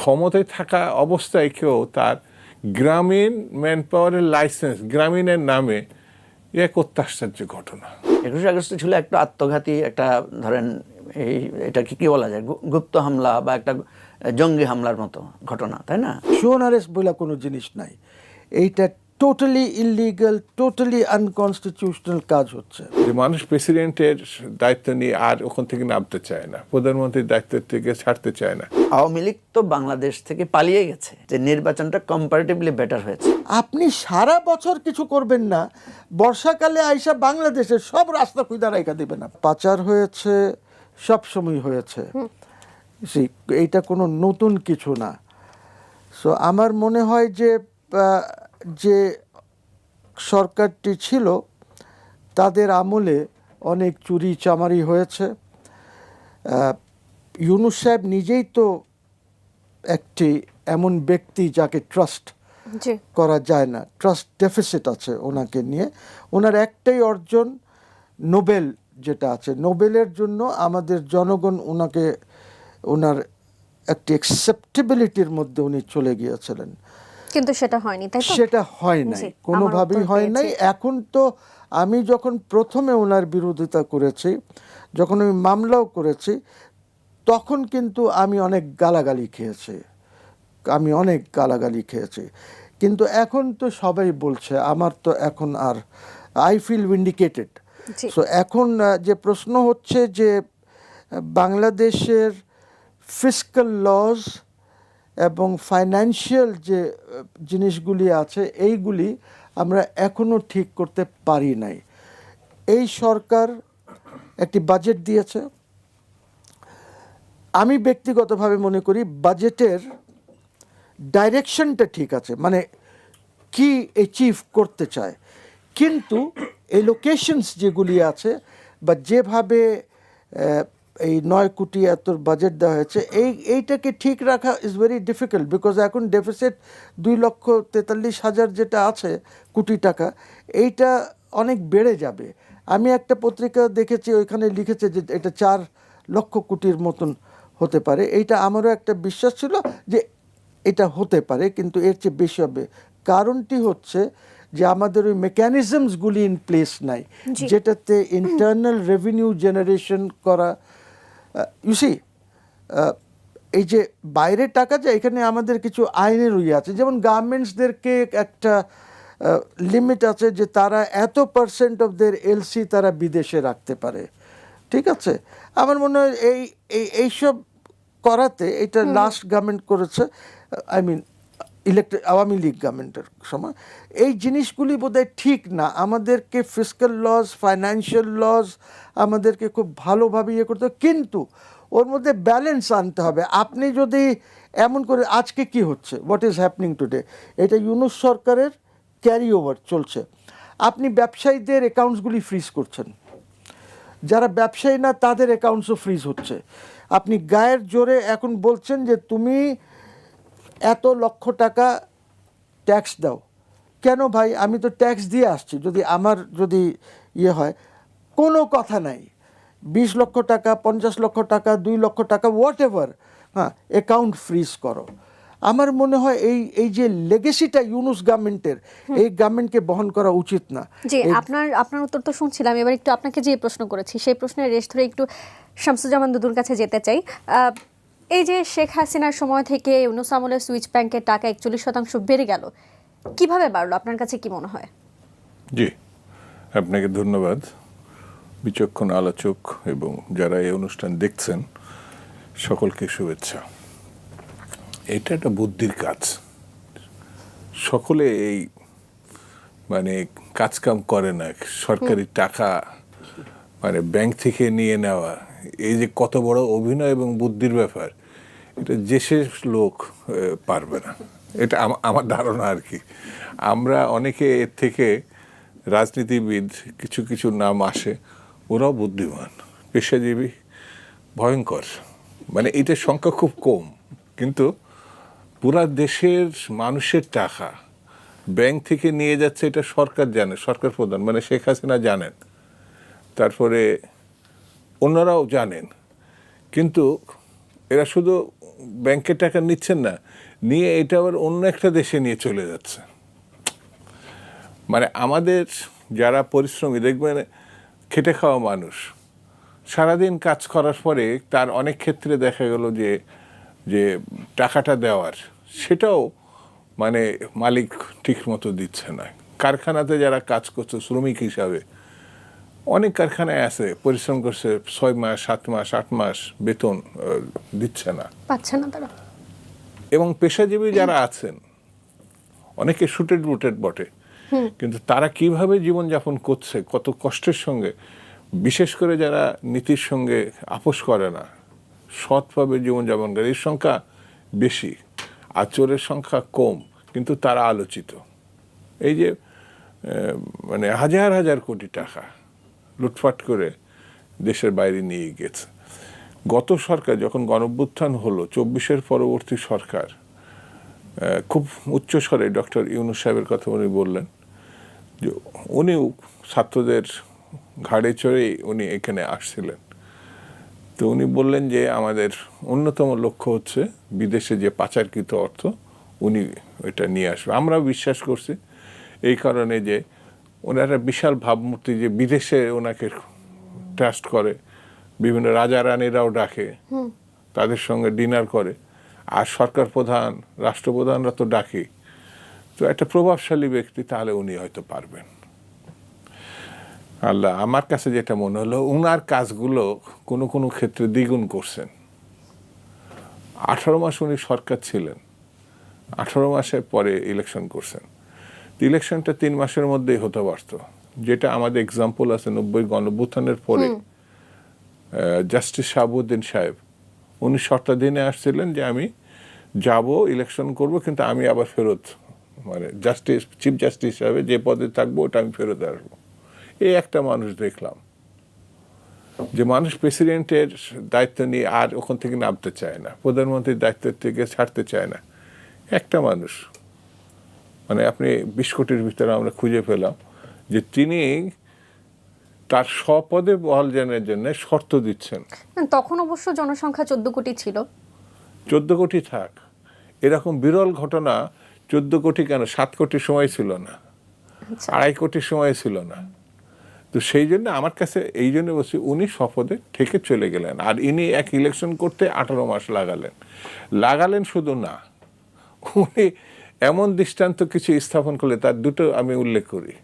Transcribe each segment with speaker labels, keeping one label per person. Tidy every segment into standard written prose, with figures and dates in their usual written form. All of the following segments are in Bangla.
Speaker 1: ক্ষমতায় থাকা অবস্থায় কেউ তার গ্রামীণ ম্যান পাওয়ারের লাইসেন্স গ্রামীণের নামে এক অত্যাশ্চর্য ঘটনা।
Speaker 2: 21শে আগস্ট ছিল একটা আত্মঘাতী একটা ধরেন এটা কি বলা যায় গুপ্ত হামলা বা একটা জঙ্গি হামলার মতো ঘটনা, তাই না?
Speaker 3: শোন আরেস্ট বলে কোনো জিনিস নাই, এইটা টোটালি ইলিগাল, টোটালি আনকনস্টিটিউশনাল কাজ হচ্ছে।
Speaker 1: যে মানুষ প্রেসিডেন্টের দায়িত্ব নিয়ে আর ওখান থেকে নামতে চায় না, প্রধানমন্ত্রীর দায়িত্ব থেকে ছাড়তে চায় না।
Speaker 2: আওয়ামী লীগ তো বাংলাদেশ থেকে পালিয়ে গেছে, যে নির্বাচনটা কম্পারেটিভলি বেটার হয়েছে।
Speaker 3: আপনি সারা বছর কিছু করবেন না, বর্ষাকালে আইসা বাংলাদেশের সব রাস্তা খুঁজা রাইখা দিবেন না। পাচার হয়েছে, সব সময় হয়েছে, এইটা কোনো নতুন কিছু না। সো আমার মনে হয় যে যে সরকারটি ছিল তাদের আমলে অনেক চুরি চামারি হয়েছে। ইউনূস সাহেব নিজেই তো একটি এমন ব্যক্তি যাকে ট্রাস্ট করা যায় না, ট্রাস্ট ডেফিসিট আছে ওনাকে নিয়ে। ওনার একটাই অর্জন নোবেল যেটা আছে, নোবেলের জন্য আমাদের জনগণ ওনাকে ওনার একটি অ্যাকসেপ্টেবিলিটির মধ্যে উনি চলে গিয়েছিলেন,
Speaker 4: কিন্তু সেটা হয়নি, তাই তো?
Speaker 3: সেটা হয় নাই, কোনোভাবেই হয় নাই। এখন তো আমি যখন প্রথমে ওনার বিরোধিতা করেছি, যখন আমি মামলাও করেছি, তখন কিন্তু আমি অনেক গালাগালি খেয়েছি, কিন্তু এখন তো সবাই বলছে, আমার তো এখন আর আই ফিল উইন্ডিকেটেড। সো এখন যে প্রশ্ন হচ্ছে যে বাংলাদেশের ফিসক্যাল লজ এবং ফাইন্যান্সিয়াল যে জিনিসগুলি আছে এইগুলি আমরা এখনও ঠিক করতে পারি নাই। এই সরকার একটি বাজেট দিয়েছে, আমি ব্যক্তিগতভাবে মনে করি বাজেটের ডাইরেকশনটা ঠিক আছে, মানে কি অ্যাচিভ করতে চায়, কিন্তু এলোকেশনস যেগুলি আছে বা যেভাবে এই 9 কোটি এত বাজেট দেওয়া হয়েছে, এইটাকে ঠিক রাখা ইজ ভেরি ডিফিকাল্ট, বিকজ এখন ডেফিসিট 2,43,000 যেটা আছে কোটি টাকা, এইটা অনেক বেড়ে যাবে। আমি একটা পত্রিকা দেখেছি, ওইখানে লিখেছে যে এটা 4 লক্ষ কোটির মতন হতে পারে। এইটা আমারও একটা বিশ্বাস ছিল যে এটা হতে পারে, কিন্তু এর চেয়ে বেশি হবে। কারণটি হচ্ছে যে আমাদের ওই মেকানিজমসগুলি ইন প্লেস নাই, যেটাতে ইন্টারনাল রেভিনিউ জেনারেশন করা। ইউসি এই যে বাইরে টাকা যায়, এখানে আমাদের কিছু আইনের আছে, যেমন গার্মেন্টসদেরকে একটা লিমিট আছে যে তারা এত % অফ দের এলসি তারা বিদেশে রাখতে পারে, ঠিক আছে? আমার মনে হয় এইসব করাতে, এটা লাস্ট গভর্নমেন্ট করেছে, আই মিন আওয়ামী লীগ গভর্নমেন্টের সময়, এই জিনিসগুলি বোধহয় ঠিক না। আমাদেরকে ফিসক্যাল লজ, ফাইন্যান্সিয়াল লজ আমাদেরকে খুব ভালোভাবে ইয়ে করতে হবে, কিন্তু ওর মধ্যে ব্যালেন্স আনতে হবে। আপনি যদি এমন করে, আজকে কি হচ্ছে, হোয়াট ইজ হ্যাপনিং টুডে, এটা ইউনূস সরকারের ক্যারি ওভার চলছে। আপনি ব্যবসায়ীদের অ্যাকাউন্টসগুলি ফ্রিজ করছেন, যারা ব্যবসায়ী না তাদের অ্যাকাউন্টসও ফ্রিজ হচ্ছে। আপনি গায়ের জোরে এখন বলছেন যে তুমি এত লক্ষ টাকা ট্যাক্স দাও। কেন ভাই, আমি তো ট্যাক্স দিয়ে আসছি, যদি আমার যদি ইয়ে হয়, কোনো কথা নাই, 20 লক্ষ টাকা, 50 লক্ষ টাকা, 2 লক্ষ টাকা, হোয়াট এভার, হ্যাঁ, অ্যাকাউন্ট ফ্রিজ করো। আমার মনে হয় এই যে লেগেসিটা ইউনূস গভর্নমেন্টের, এই গভর্নমেন্টকে বহন করা উচিত না।
Speaker 4: জি, আপনার উত্তর তো শুনছিলাম, এবার একটু আপনাকে যে প্রশ্ন করেছি সেই প্রশ্নের রেশ ধরে একটু শামসুজ্জামান দুদুর কাছে যেতে চাই। এই যে শেখ হাসিনার সময় থেকে ইউনূস আমলে সুইচ ব্যাংকের টাকা 41% বেড়ে গেল, কিভাবে বাড়লো আপনার কাছে কি মনে হয়?
Speaker 1: জি, আপনাকে ধন্যবাদ, বিচক্ষণ আলোচক এবং যারা এই অনুষ্ঠান দেখছেন সকলকে শুভেচ্ছা। এটা একটা বুদ্ধির কাজ, সকলে এই মানে কাজকাম করে না। সরকারি টাকা মানে ব্যাংক থেকে নিয়ে নেওয়া, এই যে কত বড় অভিনয় এবং বুদ্ধির ব্যাপার, এটা যে শেষ লোক পারবে না, এটা আমার ধারণা আর কি। আমরা অনেকে এর থেকে রাজনীতিবিদ কিছু কিছু নাম আসে, ওরাও বুদ্ধিমান, পেশাজীবী, ভয়ঙ্কর, মানে এটার সংখ্যা খুব কম, কিন্তু পুরা দেশের মানুষের টাকা ব্যাংক থেকে নিয়ে যাচ্ছে, এটা সরকার জানে, সরকার প্রধান মানে শেখ হাসিনা জানেন, তারপরে অন্যরাও জানেন, কিন্তু এরা শুধু ব্যাংকের টাকা নিচ্ছেন না, নিয়ে এটা আবার অন্য একটা দেশে নিয়ে চলে যাচ্ছে। মানে আমাদের যারা পরিশ্রমী, দেখবেন খেটে খাওয়া মানুষ, সারাদিন কাজ করার পরে তার অনেক ক্ষেত্রে দেখা গেল যে যে টাকাটা দেওয়ার সেটাও মানে মালিক ঠিক মতো দিচ্ছে না। কারখানাতে যারা কাজ করছে শ্রমিক হিসাবে, অনেক কারখানায় আছে পরিশ্রম করছে 6 মাস 7 মাস 8 মাস বেতন দিচ্ছে না,
Speaker 4: পাচ্ছে না তারা।
Speaker 1: এবং পেশাজীবী যারা আছেন অনেকে শুটেড বুটেড বটে, কিন্তু তারা কিভাবে জীবনযাপন করছে কত কষ্টের সঙ্গে, বিশেষ করে যারা নীতির সঙ্গে আপোষ করে না, সৎভাবে জীবনযাপন করে, এর সংখ্যা বেশি আর চোরের সংখ্যা কম, কিন্তু তারা আলোচিত। এই যে মানে হাজার হাজার কোটি টাকা লুটপাট করে দেশের বাইরে নিয়ে গেছে। গত সরকার যখন গণঅভ্যুত্থান হলো, 24-এর পরবর্তী সরকার খুব উচ্চস্বরে ডক্টর ইউনূস সাহেবের কথা উনি বললেন যে উনিও ছাত্রদের ঘাড়ে চড়েই উনি এখানে আসছিলেন। তো উনি বললেন যে আমাদের অন্যতম লক্ষ্য হচ্ছে বিদেশে যে পাচারকৃত অর্থ উনি এটা নিয়ে আসবে। আমরা বিশ্বাস করছি এই কারণে যে ওনারা বিশাল ভাবমূর্তি, যে বিদেশে ওনাকে ট্রাস্ট করে, বিভিন্ন রাজা রানীরাও ডাকে, তাদের সঙ্গে ডিনার করে, আর সরকার প্রধান রাষ্ট্রপ্রধানরা তো ডাকে। তো একটা প্রভাবশালী ব্যক্তি, তাহলে উনি হয়তো পারবেন। আল্লাহ, আমার কাছে যেটা মনে হলো, উনার কাজগুলো কোনো কোনো ক্ষেত্রে দ্বিগুণ করছেন। 18 মাস উনি সরকার ছিলেন, 18 মাসের পরে ইলেকশন করছেন। ইলেকশনটা 3 মাসের মধ্যেই হতে পারত, যেটা আমাদের এক্সাম্পল আছে 90 গণঅভ্যুত্থানের পরে। জাস্টিস শাহাবুদ্দিন সাহেব উনি শর্তাধীনে আসছিলেন যে আমি যাব, ইলেকশন করব, কিন্তু আমি আবার ফেরত, মানে জাস্টিস চিফ জাস্টিস হিসাবে যে পদে থাকবো ওটা আমি ফেরত আসবো। এই একটা মানুষ দেখলাম যে মানুষ প্রেসিডেন্টের দায়িত্ব নিয়ে আর ওখান থেকে নামতে চায় না, প্রধানমন্ত্রীর দায়িত্ব থেকে ছাড়তে চায় না। একটা মানুষ, মানে আপনি 20 কোটির ভিতরে আমরা খুঁজে পেলাম যে তিনি তার স্বপদে বহাল জানার জন্য শর্ত দিচ্ছেন।
Speaker 4: তখন অবশ্য জনসংখ্যা 14 কোটি ছিল।
Speaker 1: 14 কোটি থাক, এরকম বিরল ঘটনা 14 কোটি কেন, 7 কোটির সময় ছিল না, 2.5 কোটির সময় ছিল না। তো সেই জন্য আমার কাছে এই জন্য বলছি, উনি শপথে থেকে চলে গেলেন, আর ইনি এক ইলেকশন করতে 18 মাস লাগালেন শুধু না, উনি এমন দৃষ্টান্ত কিছু স্থাপন করলে, তার দুটো আমি উল্লেখ করি।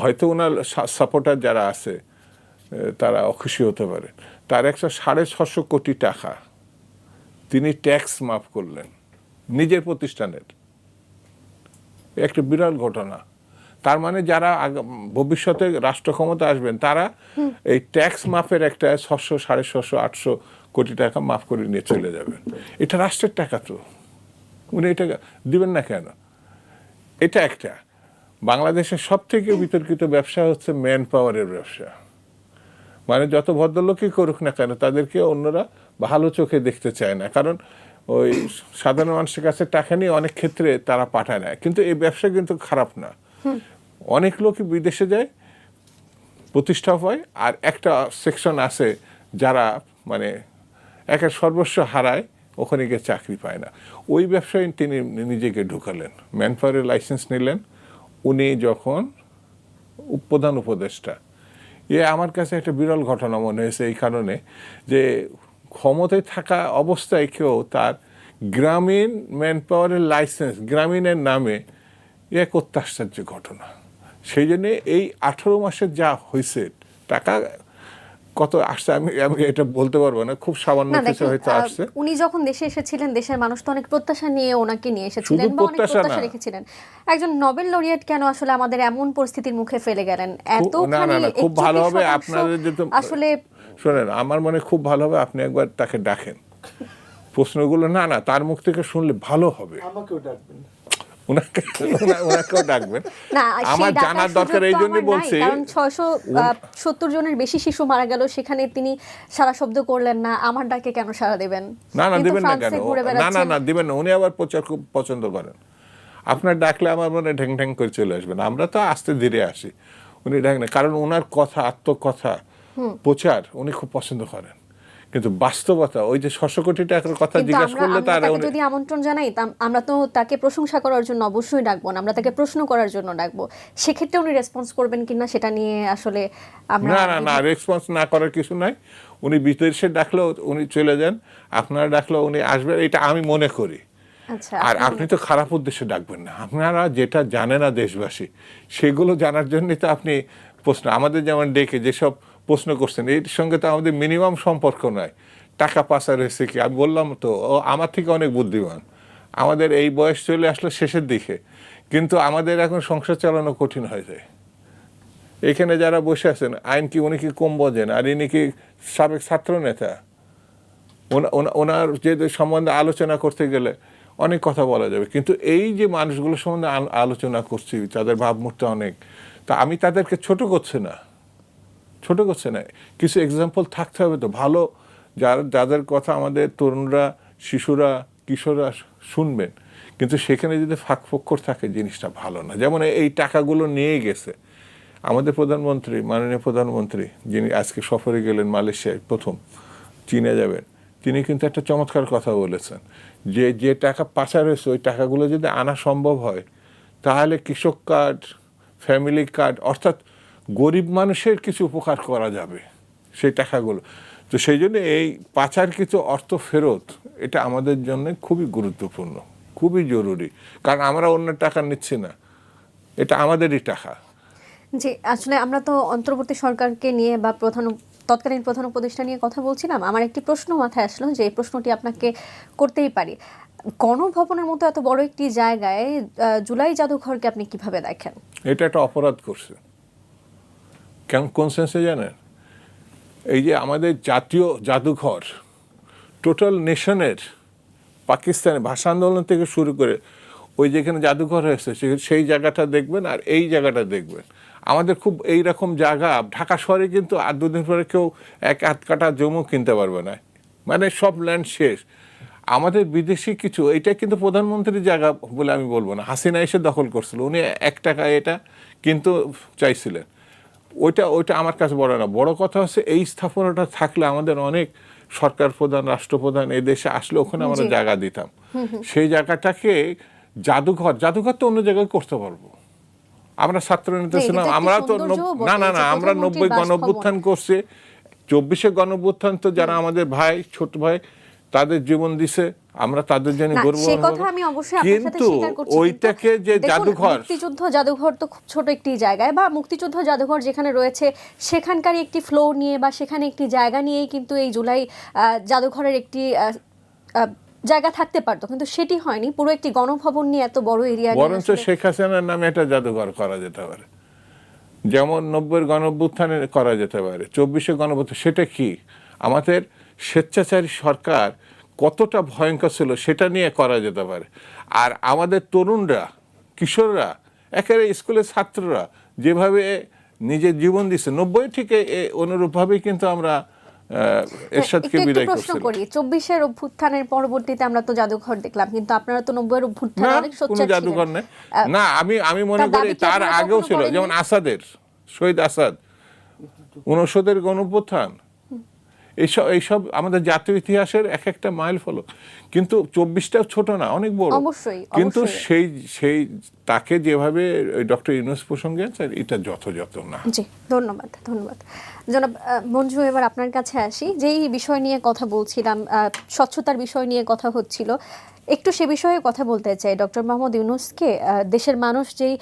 Speaker 1: হয়তো ওনার সাপোর্টার যারা আছে তারা অখুশি হতে পারে, তার 650 কোটি টাকা তিনি ট্যাক্স মাফ করলেন নিজের প্রতিষ্ঠানের। একটা বিরল ঘটনা। তার মানে যারা ভবিষ্যতে রাষ্ট্র ক্ষমতা আসবেন, তারা এই ট্যাক্স মাফের একটা 600, 650, 800 কোটি টাকা মাফ করে নিয়ে চলে যাবেন। এটা রাষ্ট্রের টাকা, তো উনি এটা দিবেন না কেন? এটা একটা। বাংলাদেশের সব থেকে বিতর্কিত ব্যবসা হচ্ছে ম্যান পাওয়ারের ব্যবসা। মানে যত ভদ্রলোকই করুক না কেন, তাদেরকে অন্যরা ভালো চোখে দেখতে চায় না, কারণ ওই সাধারণ মানুষের কাছে টাকা নিয়ে অনেক ক্ষেত্রে তারা পাঠায় না। কিন্তু এই ব্যবসা কিন্তু খারাপ না। অনেক লোকই বিদেশে যায়, প্রতিষ্ঠা হয়, আর একটা সেকশন আছে যারা মানে একের সর্বস্ব হারায়, ওখানে গিয়ে চাকরি পায় না। ওই ব্যবসায় তিনি নিজেকে ঢুকালেন, ম্যান পাওয়ারের লাইসেন্স নিলেন উনি যখন প্রধান উপদেষ্টা। আমার কাছে একটা বিরল ঘটনা মনে হয়েছে এই কারণে যে ক্ষমতায় থাকা অবস্থায় কেউ তার গ্রামীণ ম্যান পাওয়ারের লাইসেন্স, গ্রামীণের নামে, এক অত্যাশ্চর্য ঘটনা। সেই জন্যে এই 18 মাসে যা হয়েছে, টাকা কত আসছে আমি এটা বলতে পারবো না, খুব সামান্য কিছু হয়তো আসছে।
Speaker 4: উনি যখন দেশে এসেছিলেন, দেশের মানুষ তো অনেক প্রত্যাশা নিয়ে ওনাকে নিয়ে এসেছিলেন বা অনেক প্রত্যাশা রেখেছিলেন। একজন নোবেল লরিয়েট কেন আসলে আমাদের এমন পরিস্থিতির মুখে ফেলে গেলেন?
Speaker 1: খুব ভালো হবে আপনাদের যদি
Speaker 4: আসলে
Speaker 1: শোনেন, আমার মনে খুব ভালো হবে আপনি একবার তাকে ডাকেন, প্রশ্নগুলো না তার মুখ থেকে শুনলে ভালো হবে।
Speaker 3: আমাকেও ডাকবেন,
Speaker 1: ওনাকেও ডাকবেন। আমার জানার দরকার, এই জন্যই বলছি।
Speaker 4: কারণ 670 জনের বেশি শিশু মারা গেল, সেখানে তিনি সারা শব্দ করলেন না। আমার ডাকে কেন সারা দেবেন?
Speaker 1: না দিবেন না কেন? না দিবেন না। উনি আবার প্রচার খুব পছন্দ করেন। আপনার ডাকলে আমার মনে ঢ্যাং ঢ্যাং করে চলে আসবেন। আমরা তো আস্তে ধীরে আসি, উনি ডাকেন না, কারণ ওনার কথা, আত্মকথা, প্রচার উনি খুব পছন্দ করেন। কিন্তু বাস্তবতা ওই যে 600 কোটি টাকার কথা
Speaker 4: কিন্তু
Speaker 1: জিজ্ঞাসা করলে
Speaker 4: আমরা তাকে যদি আমন্ত্রণ জানাই আমরা তো তাকে প্রশংসা করার জন্য অবশ্যই ডাকবো না, আমরা তাকে প্রশ্ন করার জন্য ডাকবো। সেক্ষেত্রে উনি রেসপন্স করবেন কিনা সেটা নিয়ে আসলে আমরা
Speaker 1: না রেসপন্স না করার কিছু নাই। উনি বিদেশে ডাকলেও উনি চলে যান, আপনারা ডাকলেও উনি আসবেন, এটা আমি মনে করি।
Speaker 4: আচ্ছা,
Speaker 1: আর আপনি তো খারাপ উদ্দেশ্যে ডাকবেন না, আপনারা যেটা জানে না দেশবাসী সেগুলো জানার জন্যই তো আপনি প্রশ্ন আমাদের যেমন ডেকে যেসব প্রশ্ন করছেন এর সঙ্গে তো আমাদের মিনিমাম সম্পর্ক নয়। টাকা পাচার হয়েছে কি, আমি বললাম তো ও আমার থেকে অনেক বুদ্ধিমান, আমাদের এই বয়স চলে আসলো শেষের দিকে, কিন্তু আমাদের এখন সংসার চালানো কঠিন হয়ে যায়। এখানে যারা বসে আছেন আইন কি উনি কি কম বোঝেন, আর ইনি কি সাবেক ছাত্র নেতা, ওনার যে সম্বন্ধে আলোচনা করতে গেলে অনেক কথা বলা যাবে, কিন্তু এই যে মানুষগুলো সম্বন্ধে আলোচনা করছি তাদের ভাবমূর্তি অনেক, তা আমি তাদেরকে ছোট করছি না, কিছু এক্সাম্পল থাকতে হবে তো ভালো, যাদের কথা আমাদের তরুণরা, শিশুরা, কিশোররা শুনবেন, কিন্তু সেখানে যদি ফাঁকফোকর থাকে জিনিসটা ভালো না। যেমন এই টাকাগুলো নিয়ে গেছে আমাদের প্রধানমন্ত্রী, মাননীয় প্রধানমন্ত্রী যিনি আজকে সফরে গেলেন মালয়েশিয়ায়, প্রথম চীনে যাবেন, তিনি কিন্তু একটা চমৎকার কথা বলেছেন যে টাকা পাচার হয়েছে ওই টাকাগুলো যদি আনা সম্ভব হয় তাহলে কৃষক কার্ড, ফ্যামিলি কার্ড, অর্থাৎ গরিব মানুষের কিছু উপকার করা যাবে সেই টাকাগুলো। তো সেই জন্য এই পাচার কিছু অর্থ ফেরত এটা আমাদের জন্য খুবই গুরুত্বপূর্ণ, খুবই জরুরি, কারণ আমরা অন্য টাকা নিচ্ছি না, এটা আমাদেরই টাকা।
Speaker 4: জি, আসলে আমরা তো অন্তর্বর্তী সরকারকে নিয়ে বা তৎকালীন প্রধান উপদেষ্টা নিয়ে কথা বলছিলাম। আমার একটি প্রশ্ন মাথায় আসলো যে এই প্রশ্নটি আপনাকে করতেই পারি। গণভবনের মতো এত বড় একটি জায়গায় জুলাই জাদুঘরকে আপনি কিভাবে দেখেন?
Speaker 1: এটা একটা অপরাধ করছে। কেমন কোন সেন্সে জানেন? এই যে আমাদের জাতীয় জাদুঘর টোটাল নেশনের, পাকিস্তানের ভাষা আন্দোলন থেকে শুরু করে ওই যেখানে জাদুঘর হয়েছে সেই জায়গাটা দেখবেন আর এই জায়গাটা দেখবেন। আমাদের খুব এইরকম জায়গা ঢাকা শহরে কিন্তু আর দুদিন পরে কেউ 1 কাঠা জমিও কিনতে পারবে না, মানে সব ল্যান্ড শেষ। আমাদের বিদেশি কিছু, এটা কিন্তু প্রধানমন্ত্রীর জায়গা বলে আমি বলবো না, হাসিনা এসে দখল করছিল, উনি 1 টাকা এটা কিন্তু চাইছিলেন, ওইটা আমার কাছে বড় না। বড় কথা হচ্ছে এই স্থাপনাটা থাকলে আমাদের অনেক সরকার প্রধান, রাষ্ট্রপ্রধান এই দেশে আসলে ওখানে আমরা জায়গা দিতাম, সেই জায়গাটাকে জাদুঘর তো অন্য জায়গায় করতে পারবো। আমরা ছাত্র নেতা ছিলাম, আমরা তো আমরা 90 গণঅভ্যুত্থান করছি, 24-এ গণঅভ্যুত্থান তো যারা আমাদের ভাই, ছোট ভাই, তাদের জীবন দিছে, আমরা তাদের জন্য গর্ব
Speaker 4: সেই কথা আমি অবশ্যই আপনার সাথে স্বীকার করছি,
Speaker 1: ওইটাকে যে জাদুঘর,
Speaker 4: মুক্তিযুদ্ধ জাদুঘর তো খুব ছোট একটি জায়গায়, বা মুক্তিযুদ্ধ জাদুঘর যেখানে রয়েছে সেখানকার একটি ফ্লোর নিয়ে বা সেখানে একটি জায়গা নিয়েই কিন্তু এই জুলাই জাদুঘরের একটি জায়গা থাকতে পারতো, কিন্তু সেটি হয়নি। পুরো একটি গণভবন নিয়ে এত বড় এরিয়া,
Speaker 1: বরঞ্চ শেখ হাসিনার নামে একটা জাদুঘর করা যেতে পারে, যেমন 90-এর গণঅভ্যুত্থানে করা যেতে পারে, 24-এ গণঅভ্যুত্থান। সেটা কি আমাদের স্বেচ্ছাচারী সরকার কতটা ভয়ঙ্কর ছিল সেটা নিয়ে করা যেতে পারে। আর আমাদের তরুণরা, কিশোররা, একেবারে স্কুলের ছাত্ররা যেভাবে নিজের জীবন দিচ্ছে 90 থেকে অনুরূপভাবেই কিন্তু আমরা এরশাদকে বিদায় করছিলাম।
Speaker 4: 24-এর অভ্যুত্থানের পরবর্তীতে আমরা তো জাদুঘর দেখলাম, কিন্তু আপনারা তো 90-এর অভ্যুত্থানে অনেক সোচ্চার ছিলেন।
Speaker 1: জাদুঘর না, আমি মনে করি তার আগেও ছিল, যেমন আসাদের, শহীদ আসাদ, 69-এর গণঅভ্যুত্থান, এইসব আমাদের জাতীয় ইতিহাসের একটা মাইল ফলক। কিন্তু 24টাও ছোট না, অনেক বড়। কিন্তু সেই তাকে যেভাবে ডক্টর ইউনূস প্রসঙ্গে এটা যথাযথ না।
Speaker 4: জি, ধন্যবাদ জনাব মঞ্জু। এবার আপনার কাছে আসি। যেই বিষয় নিয়ে কথা বলছিলাম, স্বচ্ছতার বিষয় নিয়ে কথা হচ্ছিল, একটু সে বিষয়ে কথা বলতে চাই। ডক্টর মোহাম্মদ ইউনূসকে দেশের মানুষ যেই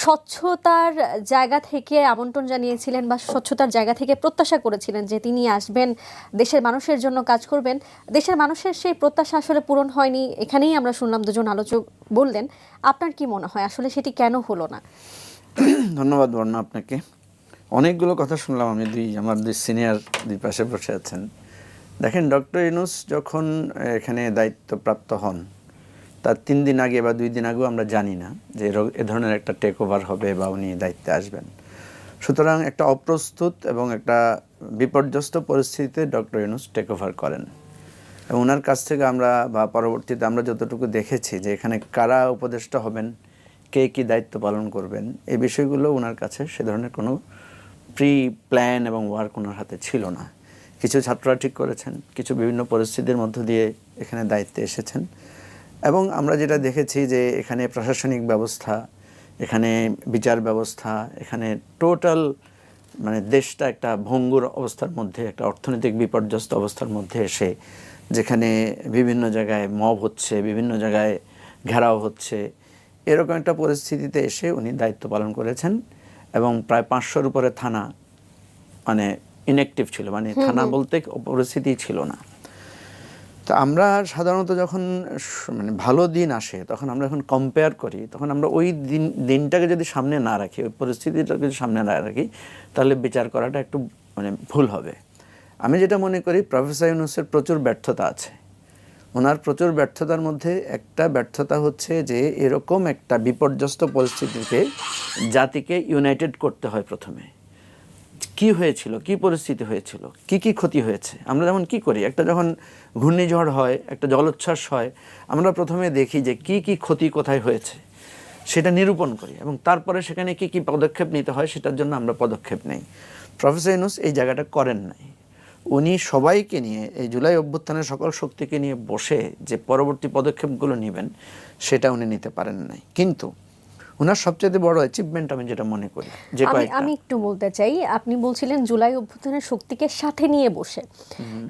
Speaker 4: স্বচ্ছতার জায়গা থেকে আমন্ত্রণ জানিয়েছিলেন বা স্বচ্ছতার জায়গা থেকে প্রত্যাশা করেছিলেন যে তিনি আসবেন, দেশের মানুষের জন্য কাজ করবেন, দেশের মানুষের সেই প্রত্যাশা আসলে পূরণ হয়নি। এখানেই আমরা শুনলাম দুজন আলোচক বললেন। আপনার কি মনে হয় আসলে সেটি কেন হলো না?
Speaker 2: ধন্যবাদ বর্ণা আপনাকে। অনেকগুলো কথা শুনলাম আমি, আমার দুই সিনিয়র দুই পাশে বসে আছেন। দেখেন, ডক্টর ইউনূস যখন এখানে দায়িত্বপ্রাপ্ত হন তার 3 দিন আগে বা 2 দিন আগেও আমরা জানি না যে এ ধরনের একটা টেক ওভার হবে বা উনি দায়িত্বে আসবেন। সুতরাং একটা অপ্রস্তুত এবং একটা বিপর্যস্ত পরিস্থিতিতে ডক্টর ইউনূস টেক ওভার করেন, এবং ওনার কাছ থেকে আমরা বা পরবর্তীতে আমরা যতটুকু দেখেছি যে এখানে কারা উপদেষ্টা হবেন, কে কী দায়িত্ব পালন করবেন, এই বিষয়গুলো ওনার কাছে সে ধরনের কোনো প্রি প্ল্যান এবং ওয়ার্ক ওনার হাতে ছিল না। কিছু ছাত্ররা ঠিক করেছেন, কিছু বিভিন্ন পরিস্থিতির মধ্য দিয়ে এখানে দায়িত্বে এসেছেন। এবং আমরা যেটা দেখেছি যে এখানে প্রশাসনিক ব্যবস্থা, এখানে বিচার ব্যবস্থা, এখানে টোটাল মানে দেশটা একটা ভঙ্গুর অবস্থার মধ্যে, একটা অর্থনৈতিক বিপর্যস্ত অবস্থার মধ্যে এসে, যেখানে বিভিন্ন জায়গায় মব হচ্ছে, বিভিন্ন জায়গায় ঘেরাও হচ্ছে, এরকম একটা পরিস্থিতিতে এসে উনি দায়িত্ব পালন করেছেন। এবং প্রায় 500-র উপরে থানা মানে ইনঅ্যাক্টিভ ছিল, মানে থানা বলতে পরিস্থিতি ছিল না। তো আমরা সাধারণত যখন মানে ভালো দিন আসে তখন আমরা যখন কম্পেয়ার করি, তখন আমরা ওই দিনটাকে যদি সামনে না রাখি, ওই পরিস্থিতিটাকে যদি সামনে না রাখি, তাহলে বিচার করাটা একটু মানে ভুল হবে। আমি যেটা মনে করি, প্রফেসর ইউনূসের প্রচুর ব্যর্থতা আছে। ওনার প্রচুর ব্যর্থতার মধ্যে একটা ব্যর্থতা হচ্ছে যে এরকম একটা বিপর্যস্ত পরিস্থিতিতে জাতিকে ইউনাইটেড করতে হয়। প্রথমে কি হয়েছিল, কি পরিস্থিতি হয়েছিল, কি কি ক্ষতি হয়েছে, আমরা যেমন কি করি, একটা যখন ঘূর্ণিঝড় হয়, একটা জলোচ্ছ্বাস হয়, আমরা প্রথমে দেখি যে কি কি ক্ষতি কোথায় হয়েছে, সেটা নিরূপণ করি এবং তারপরে সেখানে কি কি পদক্ষেপ নিতে হয় সেটার জন্য আমরা পদক্ষেপ নেই। প্রফেসর ইউনূস এই জায়গাটা করেন নাই। উনি সবাইকে নিয়ে, এই জুলাই অভ্যুত্থানের সকল শক্তিকে নিয়ে বসে যে পরবর্তী পদক্ষেপগুলো নেবেন সেটা উনি নিতে পারেন নাই। কিন্তু ওনার সবচেয়ে বড় অ্যাচিভমেন্ট আমি যেটা মনে করি যে
Speaker 4: আমি একটু বলতে চাই, আপনি বলছিলেন জুলাই অভ্যুত্থানের শক্তিকে সাথে নিয়ে বসে,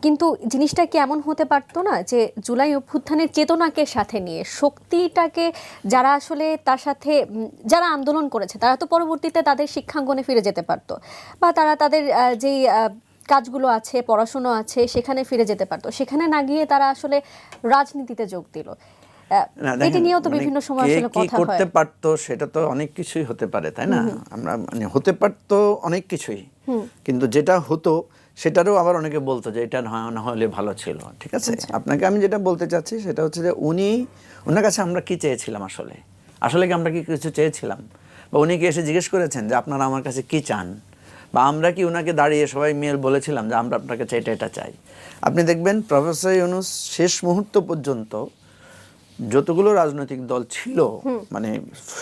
Speaker 4: কিন্তু জিনিসটা কি এমন হতে পারতো না যে জুলাই অভ্যুত্থানের চেতনাকে সাথে নিয়ে শক্তিটাকে, যারা আসলে তার সাথে যারা আন্দোলন করেছে তারা তো পরবর্তীতে তাদের শিক্ষাঙ্গনে ফিরে যেতে পারতো, বা তারা তাদের যেই কাজগুলো আছে, পড়াশুনো আছে, সেখানে ফিরে যেতে পারতো। সেখানে না গিয়ে তারা আসলে রাজনীতিতে যোগ দিল। এটি নিয়েও তো বিভিন্ন সময় আসলে কথা হয়।
Speaker 2: করতে পারতো, সেটা তো অনেক কিছুই হতে পারে, তাই না? আমরা মানে হতে পারতো অনেক কিছুই, কিন্তু যেটা হতো সেটারও আবার অনেকে বলতো যে এটা না হলে ভালো ছিল। ঠিক আছে, আপনাকে আমি যেটা বলতে চাচ্ছি সেটা হচ্ছে যে ওনার কাছে আমরা কি চেয়েছিলাম, আসলে কি আমরা কি কিছু চেয়েছিলাম, বা উনি কি এসে জিজ্ঞেস করেছেন যে আপনারা আমার কাছে কি চান, বা আমরা কি ওনাকে দাঁড়িয়ে সবাই মিলে বলেছিলাম যে আমরা আপনার কাছে এটা চাই। আপনি দেখবেন প্রফেসর ইউনূস শেষ মুহূর্ত পর্যন্ত যতগুলো রাজনৈতিক দল ছিল, মানে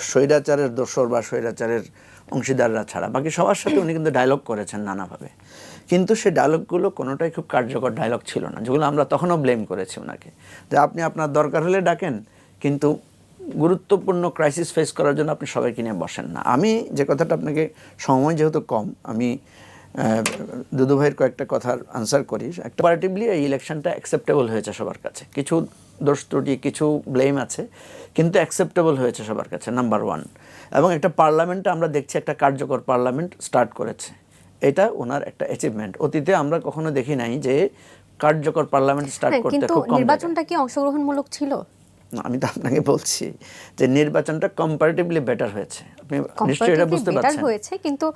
Speaker 2: স্বৈরাচারের দোসর বা স্বৈরাচারের অংশীদাররা ছাড়া বাকি সবার সাথে উনি কিন্তু ডায়লগ করেছেন নানাভাবে, কিন্তু সেই ডায়লগগুলো কোনোটাই খুব কার্যকর ডায়লগ ছিল না, যেগুলো আমরা তখনও ব্লেম করেছি ওনাকে, যে আপনি আপনার দরকার হলে ডাকেন, কিন্তু গুরুত্বপূর্ণ ক্রাইসিস ফেস করার জন্য আপনি সবাইকে নিয়ে বসেন না। আমি যে কথাটা আপনাকে, সময় যেহেতু কম, আমি দুদু ভাইয়ের কয়েকটা কথার আনসার করি। একটা পার্টিভলি এই ইলেকশনটা অ্যাকসেপ্টেবল হয়েছে সবার কাছে, কিছু দোষ ত্রুটি, কিছু ব্লেম আছে, কিন্তু অ্যাকসেপ্টেবল হয়েছে সবার কাছে, নাম্বার 1। এবং একটা পার্লামেন্টে আমরা দেখছি একটা কার্যকর পার্লামেন্ট স্টার্ট করেছে, এটা ওনার একটা অ্যাচিভমেন্ট। অতীতে আমরা কখনো দেখি নাই যে কার্যকর পার্লামেন্ট স্টার্ট করতে
Speaker 4: কিন্তু
Speaker 2: খুব কম।
Speaker 4: নির্বাচনটা কি অংশগ্রহণমূলক ছিল?
Speaker 2: আমি তো আপনাকে বলছি যে নির্বাচনটা কম্পারেটিভলি বেটার হয়েছে, আপনি নিশ্চয়ই এটা বুঝতে পারছেন।
Speaker 4: হয়েছে, কিন্তু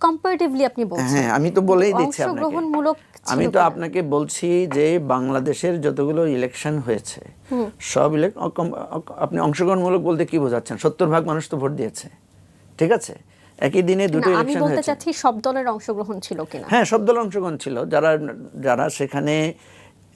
Speaker 4: কম্পারেটিভলি আপনি বলছেন।
Speaker 2: হ্যাঁ, আমি তো বলেই দিচ্ছি আপনাকে,
Speaker 4: অংশগ্রহণমূলক
Speaker 2: আমি তো আপনাকে বলছি যে বাংলাদেশের যতগুলো ইলেকশন হয়েছে সব আপনি অংশগ্রহণমূলক বলতে কি বোঝাচ্ছেন? 70% মানুষ তো ভোট দিয়েছে, ঠিক আছে, একই দিনে দুটো ইলেকশন হয়েছে।
Speaker 4: আমি বলতে চাচ্ছি সব দলের অংশগ্রহণ ছিল কিনা।
Speaker 2: হ্যাঁ, সব দলের অংশগ্রহণ ছিল, যারা সেখানে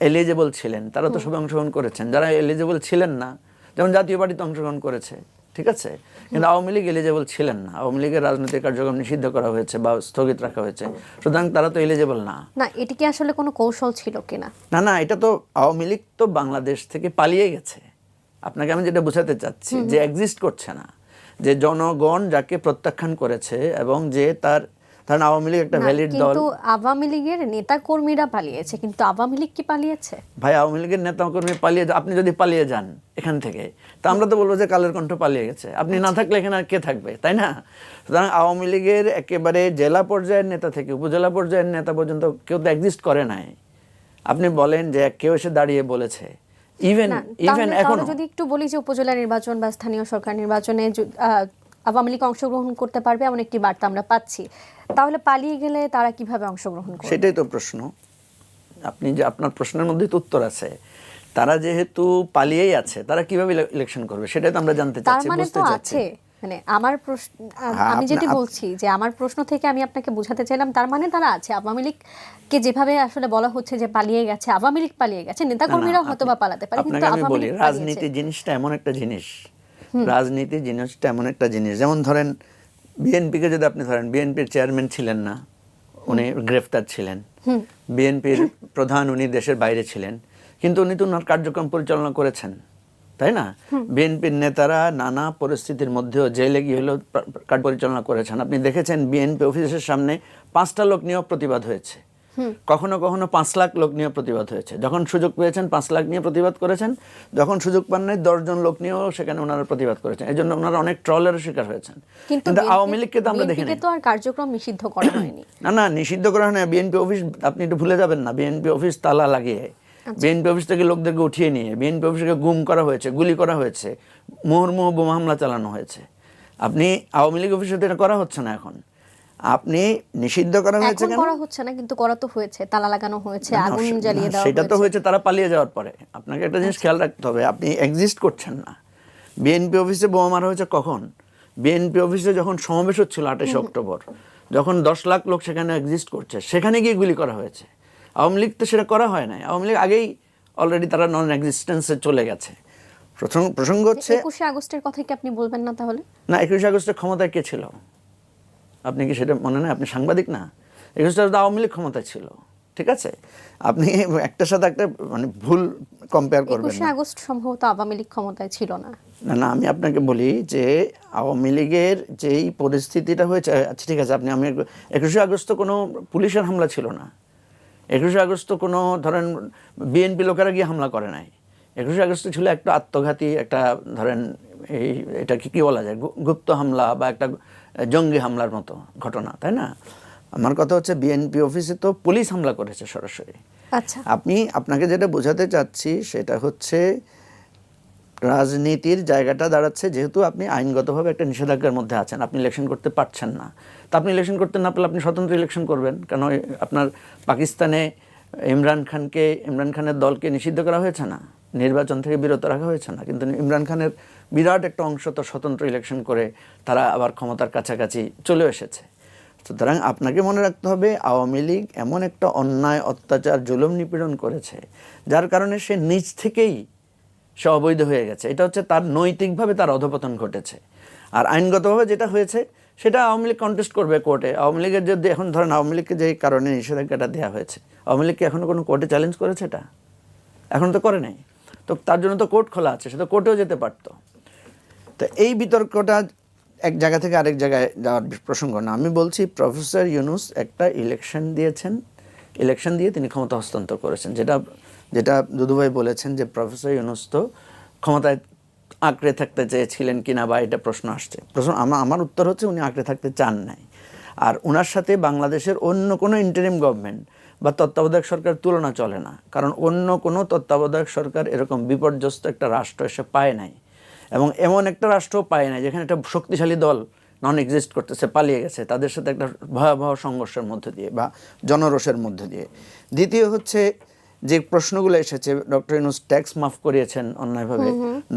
Speaker 2: এলিজিবল ছিলেন তারা তো সবাই অংশগ্রহণ করেছেন, যারা এলিজিবল ছিলেন না, যেমন জাতীয় পার্টি তো অংশগ্রহণ করেছে, ঠিক আছে, কিন্তু আওয়ামী লীগ এলিজিবল ছিলেন না, আওয়ামী লীগের রাজনৈতিক কার্যক্রম নিষিদ্ধ করা হয়েছে বা স্থগিত রাখা হয়েছে, সুতরাং তারা তো এলিজিবল না।
Speaker 4: না, এটি কি আসলে কোনো কৌশল ছিল কিনা?
Speaker 2: না, এটা তো আওয়ামী লীগ তো বাংলাদেশ থেকে পালিয়ে গেছে। আপনাকে আমি যেটা বোঝাতে চাচ্ছি যে এক্সিস্ট করছে না, যে জনগণ যাকে প্রত্যাখ্যান করেছে এবং যে তার ধরেন আওয়ামী লীগ একটা ভ্যালিড দল।
Speaker 4: কিন্তু আওয়ামী লীগের নেতা কর্মীরা পালিয়েছে, কিন্তু আওয়ামী লীগ কি পালিয়েছে?
Speaker 2: ভাই, আওয়ামী লীগের নেতা কর্মী পালিয়ে, আপনি যদি পালিয়ে যান এখান থেকে, তা আমরা তো বলবো যে কালের কণ্ঠ পালিয়ে গেছে, আপনি না থাকলে এখানে আর কে থাকবে, তাই না? সুতরাং আওয়ামী লীগের একেবারে জেলা পর্যায়ের নেতা থেকে উপজেলা পর্যায়ের নেতা পর্যন্ত কেউ তো এক্সিস্ট করে নাই। আপনি বলেন যে কেউ এসে দাঁড়িয়ে বলেছে, ইভেন এখনো
Speaker 4: যদি একটু বলি যে উপজেলা নির্বাচন বা স্থানীয় সরকার নির্বাচনে আওয়ামী লীগ অংশগ্রহণ করতে পারবে এমন একটি বার্তা আমরা পাচ্ছি, তাহলে পালিয়ে গেলে তারা কিভাবে অংশগ্রহণ করবে?
Speaker 2: সেটাই তো প্রশ্ন। আপনি যে আপনার প্রশ্নের মধ্যেই তো উত্তর আছে, তারা যেহেতু পালিয়েই আছে, তারা কিভাবে ইলেকশন করবে সেটাই তো আমরা জানতে চাচ্ছি, বুঝতে চাচ্ছি।
Speaker 4: মানে আমার প্রশ্ন, আমি যেটা বলছি যে আমার প্রশ্ন থেকে আমি আপনাকে বোঝাতে চাইলাম, তার মানে তারা আছে। আওয়ামী লীগকে যেভাবে আসলে বলা হচ্ছে যে পালিয়ে গেছে, আওয়ামী লীগ পালিয়ে গেছে, নেতাকর্মীরাও হয়তো বা পালাতে পারে, কিন্তু
Speaker 2: আওয়ামী লীগ রাজনীতি জিনিসটা এমন একটা জিনিস, রাজনীতি জিনিসটা এমন একটা জিনিস, যেমন ধরেন বিএনপিকে যদি আপনি ধরেন, বিএনপির চেয়ারম্যান ছিলেন না, উনি গ্রেফতার ছিলেন, বিএনপির প্রধান, উনি দেশের বাইরে ছিলেন, কিন্তু উনি তো ওনার কার্যক্রম পরিচালনা করেছেন, তাই না? বিএনপির নেতারা নানা পরিস্থিতির মধ্যেও জেলে গিয়ে হলেও কার্য পরিচালনা করেছেন। আপনি দেখেছেন বিএনপি অফিসের সামনে 5টা লোক নিয়েও প্রতিবাদ হয়েছে, কখনো কখনো 5 লাখ লোক নিয়ে প্রতিবাদ হয়েছে। যখন সুযোগ পেয়েছেন 5 লাখ নিয়ে প্রতিবাদ করেছেন, যখন সুযোগ পান নাই 10 জন লোক নিয়েও সেখানে ওনারা প্রতিবাদ করেছেন। এই জন্য ওনারা অনেক ট্রলের শিকার হয়েছেন। কিন্তু আওয়ামী লীগকে তো আমরা দেখিনি।
Speaker 4: বিএনপিকে তো আর কার্যক্রম নিষিদ্ধ করা হয়নি।
Speaker 2: না, নিষিদ্ধ করা হয় না। বিএনপি অফিস আপনি একটু ভুলে যাবেন না, বিএনপি অফিস তালা লাগিয়ে, বিএনপি অফিস থেকে লোকদেরকে উঠিয়ে নিয়ে বিএনপি অফিসকে গুম করা হয়েছে, গুলি করা হয়েছে, মুহুর্মুহু বোমা হামলা চালানো হয়েছে। আপনি আওয়ামী লীগ অফিসে তো এটা করা হচ্ছে না এখন। আপনি নিষিদ্ধ করা হয়েছে
Speaker 4: এখন
Speaker 2: কেন?
Speaker 4: করা হচ্ছে না, কিন্তু করা তো হয়েছে, তালা লাগানো হয়েছে, আগুন জ্বালিয়ে দেওয়া
Speaker 2: সেটা তো
Speaker 4: হয়েছে।
Speaker 2: হয়েছে তারা পালিয়ে যাওয়ার পরে। আপনাকে একটা জিনিস খেয়াল রাখতে হবে, আপনি এক্সিস্ট করছেন না। বিএনপি অফিসে বোমা মারা হয়েছে কখন? বিএনপি অফিসে যখন সমাবেশ হচ্ছিল 28 অক্টোবর, যখন 10 লাখ লোক সেখানে এক্সিস্ট করছে, সেখানে গিয়ে গুলি করা হয়েছে। আওয়ামী লীগ তো সেটা করা হয় নাই। আওয়ামী লীগ আগেই অলরেডি তারা নন এক্সিস্টেন্সে চলে গেছে। প্রসঙ্গ হচ্ছে
Speaker 4: 21শে আগস্টের কথা কি আপনি বলবেন না তাহলে?
Speaker 2: না, 21শে আগস্টের ক্ষমতায় কে ছিল? আপনি কি সেটা মনে নেই? আপনি সাংবাদিক না? 21শে আগস্টে আওয়ামী লীগ ক্ষমতায় ছিল, ঠিক আছে? আপনি একটার সাথে একটা মানে ভুল কম্পেয়ার করবেন
Speaker 4: 21শে
Speaker 2: না।
Speaker 4: আগস্ট সম্ভবত আওয়ামী লীগ ক্ষমতায় ছিল না।
Speaker 2: না, আমি আপনাকে বলি যে আওয়ামী লীগের যেই পরিস্থিতিটা হয়েছে, আচ্ছা ঠিক আছে, আমি 21শে আগস্ট তো কোনো পুলিশের হামলা ছিল না। 21শে আগস্ট তো কোনো ধরেন বিএনপি লোকেরা গিয়ে হামলা করে নাই। 21শে আগস্ট ছিল একটা আত্মঘাতী, একটা ধরেন এটা কি বলা যায়, গুপ্ত হামলা বা একটা জঙ্গি হামলার মতো ঘটনা, তাই না? আমার কথা হচ্ছে বিএনপি অফিসে তো পুলিশ হামলা করেছে সরাসরি।
Speaker 4: আচ্ছা,
Speaker 2: আপনাকে যেটা বোঝাতে চাচ্ছি সেটা হচ্ছে রাজনীতির জায়গাটা দাঁড়াচ্ছে, যেহেতু আপনি আইনগতভাবে একটা নিষেধাজ্ঞার মধ্যে আছেন, আপনি ইলেকশন করতে পারছেন না। তা আপনি ইলেকশন করতে না পারলে আপনি স্বতন্ত্র ইলেকশন করবেন কেন? আপনার পাকিস্তানে ইমরান খানের দলকে নিষিদ্ধ করা হয়েছে না, নির্বাচন থেকে বিরত রাখা হয়েছে না, কিন্তু ইমরান খানের বিরাট একটা অংশ তো স্বতন্ত্র ইলেকশন করে তারা আবার ক্ষমতার কাছাকাছি চলে এসেছে। সুতরাং আপনাকে মনে রাখতে হবে, আওয়ামী লীগ এমন একটা অন্যায়, অত্যাচার, জুলুম, নিপীড়ন করেছে যার কারণে সে নিজ থেকেই সে অবৈধ হয়ে গেছে। এটা হচ্ছে তার নৈতিকভাবে তার অধপতন ঘটেছে। আর আইনগতভাবে যেটা হয়েছে সেটা আওয়ামী লীগ কন্টেস্ট করবে কোর্টে। আওয়ামী লীগের যদি এখন ধরেন আওয়ামী লীগকে যে কারণে নিষেধাজ্ঞাটা দেওয়া হয়েছে, আওয়ামী লীগকে এখনো কোনো কোর্টে চ্যালেঞ্জ করেছে? এটা এখন তো করে নাই। তো তার জন্য তো কোর্ট খোলা আছে, সে তো কোর্টেও যেতে পারতো। তো এই বিতর্কটা এক জায়গা থেকে আরেক জায়গায় যাওয়ার প্রসঙ্গ না। আমি বলছি প্রফেসর ইউনূস একটা ইলেকশন দিয়েছেন, ইলেকশন দিয়ে তিনি ক্ষমতা হস্তান্তর করেছেন। যেটা দুদুভাই বলেছেন যে প্রফেসর ইউনূস তো ক্ষমতায় আঁকড়ে থাকতে চেয়েছিলেন কিনা বা এটা প্রশ্ন আসছে। আমার উত্তর হচ্ছে উনি আঁকড়ে থাকতে চান নাই। আর ওনার সাথে বাংলাদেশের অন্য কোনো ইন্টারিম গভর্নমেন্ট বা তত্ত্বাবধায়ক সরকার তুলনা চলে না। কারণ অন্য কোনো তত্ত্বাবধায়ক সরকার এরকম বিপর্যস্ত একটা রাষ্ট্র এসে পায় নাই, এবং এমন একটা রাষ্ট্র পায় নাই যেখানে একটা শক্তিশালী দল নন এক্সিস্ট করতেছে, পালিয়ে গেছে তাদের সাথে একটা ভয়াবহ সংঘর্ষের মধ্যে দিয়ে বা জনরোষের মধ্যে দিয়ে। দ্বিতীয় হচ্ছে যে প্রশ্নগুলো এসেছে, ডক্টর ইউনূস ট্যাক্স মাফ করিয়েছেন অন্যায়ভাবে,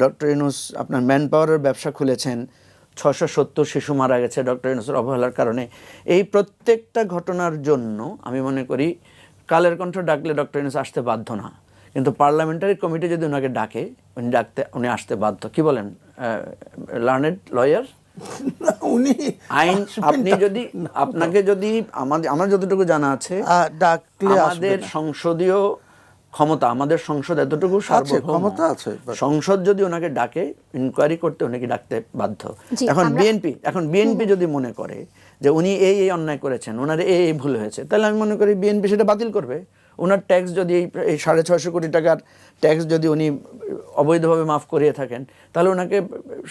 Speaker 2: ডক্টর ইউনূস আপনার ম্যান পাওয়ারের ব্যবসা খুলেছেন, 670 শিশু মারা গেছে ডক্টর ইউনূসের অবহেলার কারণে। এই প্রত্যেকটা ঘটনার জন্য আমি মনে করি কালের কণ্ঠ ডাকলে ডক্টর ইউনূস আসতে বাধ্য না, কিন্তু পার্লামেন্টারি কমিটি যদি ওনাকে ডাকে উনি আসতে বাধ্য। কি বলেন লার্নেড লয়ার?
Speaker 3: উনি
Speaker 2: আইন আপনি যদি আপনাকে যদি আমার যতটুকু জানা আছে
Speaker 3: ডাকলে
Speaker 2: আমাদের সংসদীয় ক্ষমতা, আমাদের সংসদ এতটুকু সার্বভৌম,
Speaker 3: ক্ষমতা আছে,
Speaker 2: সংসদ যদি ওনাকে ডাকে ইনকোয়ারি করতে উনাকে ডাকতে বাধ্য।
Speaker 4: জি,
Speaker 2: এখন বিএনপি যদি মনে করে যে উনি এই অন্যায় করেছেন, ওনার এই ভুল হয়েছে, তাহলে আমি মনে করি বিএনপি সেটা বাতিল করবে। ওনার ট্যাক্স যদি এই 650 কোটি টাকার ট্যাক্স যদি উনি অবৈধভাবে মাফ করিয়ে থাকেন, তাহলে ওনাকে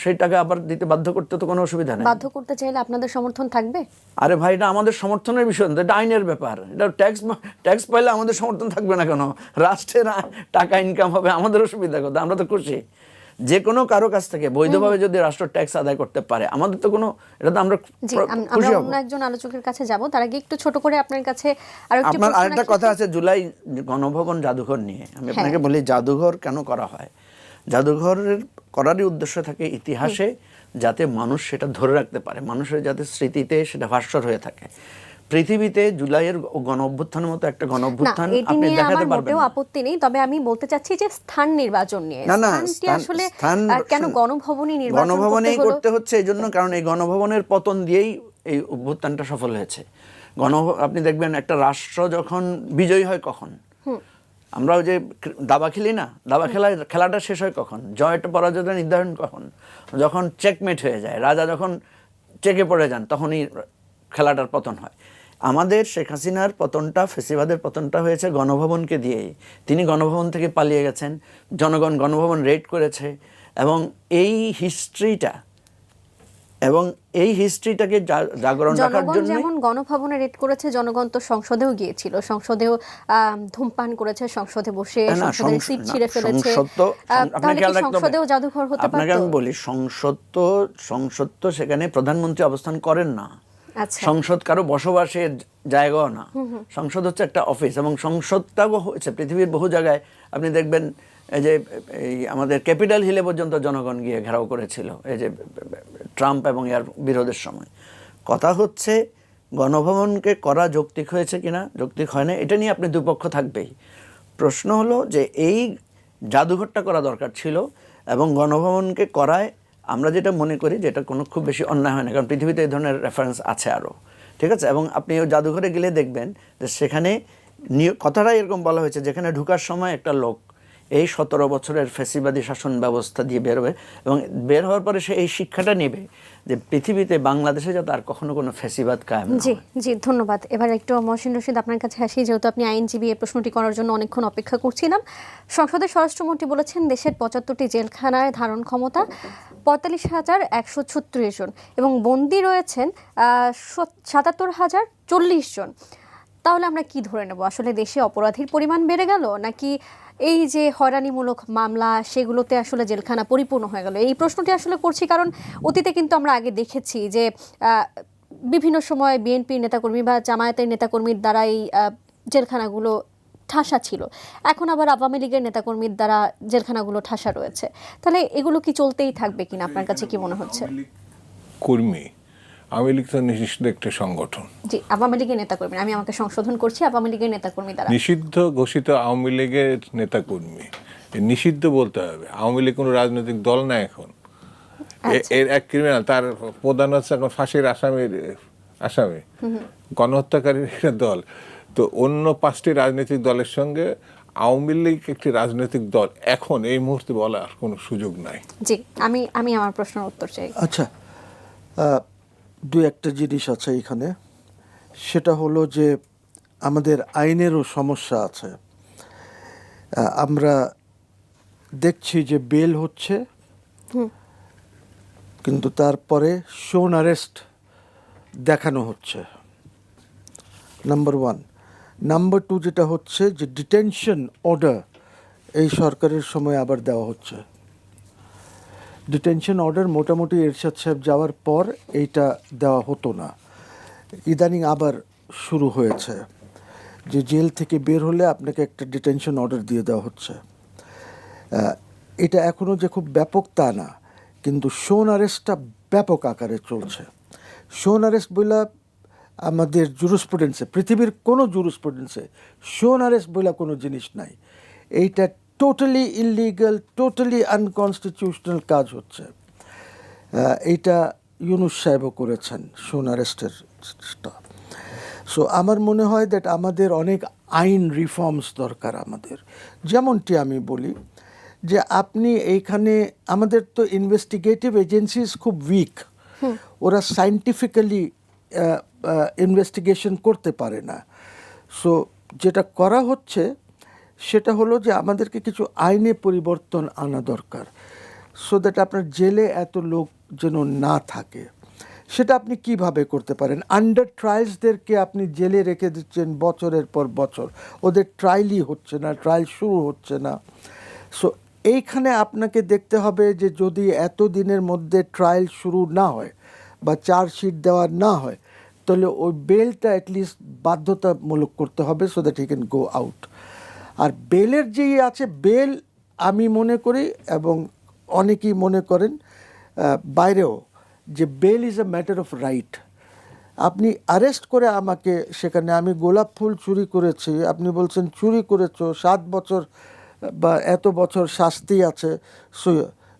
Speaker 2: সেই টাকা আবার দিতে বাধ্য করতে তো কোনো অসুবিধা নেই।
Speaker 4: বাধ্য করতে চাইলে আপনাদের সমর্থন থাকবে?
Speaker 2: আরে ভাই, এটা আমাদের সমর্থনের বিষয় না, এটা আইনের ব্যাপার। এটা ট্যাক্স পাইলে আমাদের সমর্থন থাকবে না কেন? রাষ্ট্রের টাকা ইনকাম হবে, আমাদের অসুবিধা কথা, আমরা তো খুশি। যে কোনো কারো কাছ থেকে বৈধভাবে যদি রাষ্ট্র ট্যাক্স আদায় করতে পারে, আমাদের তো কোনো, এটা তো আমরা খুশি হব।
Speaker 4: অন্য একজন আলোচকের কাছে যাব, তার আগে একটু ছোট করে আপনার কাছে
Speaker 2: আপনার আরেকটা কথা আছে জুলাই গণভবন জাদুঘর নিয়ে। আমি আপনাকে বলি জাদুঘর কেন করা হয়। জাদুঘরের করারই উদ্দেশ্য থাকে ইতিহাসে যাতে মানুষ সেটা ধরে রাখতে পারে, মানুষের যাতে স্মৃতিতে সেটা ভাস্বর হয়ে থাকে। পৃথিবীতে জুলাইয়ের গণ অভ্যুত্থানের মতো একটা গণ অভ্যুত্থান আপনি দেখাতে পারবেন না।
Speaker 4: আপত্তি নেই, তবে আমি বলতে চাচ্ছি যে স্থান নির্বাচন নিয়ে। স্থানটি আসলে কেন গণভবনই নির্বাচন
Speaker 2: গণভবনেই করতে হচ্ছে এই জন্য, কারণ এই গণভবনের পতন দিয়েই এই অভ্যুত্থানটা সফল হয়েছে। আপনি দেখবেন একটা রাষ্ট্র যখন বিজয়ী হয় কখন, আমরা ওই যে দাবা খেলি না, দাবা খেলাটা শেষ হয় কখন, জয়টা পরাজয়টা নির্ধারণ কখন, যখন চেকমেট হয়ে যায়, রাজা যখন চেকে পড়ে যান তখনই খেলাটার পতন হয়। আমাদের শেখ হাসিনার পতনটা, ফেসিবাদের পতনটা হয়েছে গণভবনকে দিয়েই। তিনি গণভবন থেকে পালিয়ে গেছেন, জনগণ গণভবন রেড করেছে, এবং এই হিস্ট্রিটাকে জাগরণ রাখার
Speaker 4: জনগণ
Speaker 2: জন্য
Speaker 4: যেমন গণভবনে রেড করেছে, জনগণ তো সংসদেও গিয়েছিল, সংসদেও ধূমপান করেছে, সংসদে বসে সংসদের সিট ছিঁড়ে ফেলেছে। তাহলে কি সংসদেও জাদুঘর হতে পারত?
Speaker 2: আপনাকে আমি বলি, সংসদ তো সেখানে প্রধানমন্ত্রী অবস্থান করেন না।
Speaker 4: আচ্ছা,
Speaker 2: সংসদ কারো বসবাসের জায়গাও না, সংসদ হচ্ছে একটা অফিস, এবং সংসদটাও হচ্ছে পৃথিবীর বহু জায়গায় আপনি দেখবেন, এই যে আমাদের ক্যাপিটাল হিলে পর্যন্ত জনগণ গিয়ে ঘেরাও করেছিল এই যে ট্রাম্প এবং এর বিরোধের সময়। কথা হচ্ছে গণভবনকে করা যৌক্তিক হয়েছে কিনা, যৌক্তিক হয় না, এটা নিয়ে আপনি দুপক্ষ থাকবেই। প্রশ্ন হলো যে এই জাদুঘরটা করা দরকার ছিল, এবং গণভবনকে করায় আমরা যেটা মনে করি যে এটা কোনো খুব বেশি অন্যায় হয় না, কারণ পৃথিবীতে এই ধরনের রেফারেন্স আছে আরও, ঠিক আছে। এবং আপনি ওই জাদুঘরে গেলে দেখবেন যে সেখানে কথাটা এরকম বলা হয়েছে, যেখানে ঢুকার সময় একটা লোক এই 17 বছরের ফ্যাসিবাদী শাসন ব্যবস্থা দিয়ে বেরোবে, এবং বের হওয়ার পরে সে এই শিক্ষাটা নেবে যে পৃথিবীতে, বাংলাদেশে যাতে আর কখনো কোনো ফ্যাসিবাদ কায়েম না হয়।
Speaker 4: জি জি, ধন্যবাদ। এবার একটু মহসিন রশিদ আপনার কাছে আসি, যেহেতু আপনি আইনজীবী, এই প্রশ্নটি করার জন্য অনেকক্ষণ অপেক্ষা করছিলাম। সংসদের স্বরাষ্ট্রমন্ত্রী বলেছেন দেশের 75টি জেলখানায় ধারণ ক্ষমতা 45,136 জন, এবং বন্দী রয়েছেন 77,040 জন। তাহলে আমরা কি ধরে নেব, আসলে দেশে অপরাধীর পরিমাণ বেড়ে গেল, নাকি এই যে হয়রানিমূলক মামলা সেগুলোতে আসলে জেলখানা পরিপূর্ণ হয়ে গেল? এই প্রশ্নটি আসলে করছি কারণ অতীতে কিন্তু আমরা আগে দেখেছি যে বিভিন্ন সময় বিএনপির নেতাকর্মী বা জামায়াতের নেতাকর্মীর দ্বারা এই জেলখানাগুলো ঠাসা ছিল, এখন আবার আওয়ামী লীগের নেতাকর্মীর দ্বারা জেলখানাগুলো ঠাসা রয়েছে। তাহলে এগুলো কি চলতেই থাকবে কিনা, আপনার কাছে কি মনে হচ্ছে?
Speaker 1: কর্মী, আওয়ামী লীগ তো নিষিদ্ধ একটা সংগঠন।
Speaker 4: জি, আওয়ামী লীগের নেতাকর্মী, আমি আমাকে সংশোধন করছি, আওয়ামী লীগের নেতাকর্মী দ্বারা
Speaker 1: নিষিদ্ধ ঘোষিত আওয়ামী লীগের নেতাকর্মী, নিষিদ্ধ বলতে হবে। আওয়ামী লীগ কোনো রাজনৈতিক দল না এখন। এর এক ক্রিমিনাল, তার প্রধান হচ্ছে এখন ফাঁসির আসামি, গণহত্যাকারীর একটা দল। তো অন্য 5টি রাজনৈতিক দলের সঙ্গে আওয়ামী লীগ একটি রাজনৈতিক দল এখন এই মুহূর্তে বলার কোনো সুযোগ নাই।
Speaker 4: জি, আমি আমার প্রশ্নের উত্তর চাই।
Speaker 3: আচ্ছা, দু একটা জিনিস আছে এখানে, সেটা হলো যে আমাদের আইনেরও সমস্যা আছে। আমরা দেখছি যে বেল হচ্ছে, কিন্তু তারপরে শোন অ্যারেস্ট দেখানো হচ্ছে, নাম্বার 1। নাম্বার 2 যেটা হচ্ছে যে ডিটেনশন অর্ডার এই সরকারের সময় আবার দেওয়া হচ্ছে। ডিটেনশন অর্ডার মোটামুটি এরশাদ সাহেব যাওয়ার পর এইটা দেওয়া হতো না, ইদানিং আবার শুরু হয়েছে যে জেল থেকে বের হলে আপনাকে একটা ডিটেনশন অর্ডার দিয়ে দেওয়া হচ্ছে। এটা এখনও যে খুব ব্যাপক তা না, কিন্তু শোন অ্যারেস্টটা ব্যাপক আকারে চলছে। শোন অ্যারেস্ট বলে আমাদের জুরিসপ্রুডেন্সে, পৃথিবীর কোনো জুরিসপ্রুডেন্সে শোন অ্যারেস্ট বলে কোনো জিনিস নাই। এইটা টোটালি ইলিগাল, টোটালি আনকনস্টিটিউশনাল কাজ হচ্ছে। এইটা ইউনূস সাহেবও করেছেন, শোন অ্যারেস্টের। সো আমার মনে হয় দ্যাট আমাদের অনেক আইন রিফর্মস দরকার আমাদের। যেমনটি আমি বলি যে আপনি এইখানে, আমাদের তো ইনভেস্টিগেটিভ এজেন্সিস খুব উইক, ওরা সায়েন্টিফিক্যালি ইনভেস্টিগেশন করতে পারে না। সো যেটা করা হচ্ছে সেটা হলো যে আমাদেরকে কিছু আইনে পরিবর্তন আনা দরকার, সো দ্যাট আপনার জেলে এত লোক যেন না থাকে। সেটা আপনি কিভাবে করতে পারেন? আন্ডার ট্রায়ালসদেরকে আপনি জেলে রেখে দিচ্ছেন বছরের পর বছর, ওদের ট্রায়ালই হচ্ছে না, ট্রায়াল শুরু হচ্ছে না। সো এইখানে আপনাকে দেখতে হবে যে যদি এত দিনের মধ্যে ট্রায়াল শুরু না হয় বা চার্জশিট দেওয়া না হয়, তাহলে ওই বেলটা অ্যাটলিস্ট বাধ্যতামূলক করতে হবে, so that he can go out. আর বেলের যেই আছে, বেল আমি মনে করি এবং অনেকেই মনে করেন বাইরেও, যে bail is a matter of right. আপনি অ্যারেস্ট করে আমাকে, সেখানে আমি গোলাপ ফুল চুরি করেছি, আপনি বলছেন চুরি করেছো, 7 বছর বা এত বছর শাস্তি আছে, সো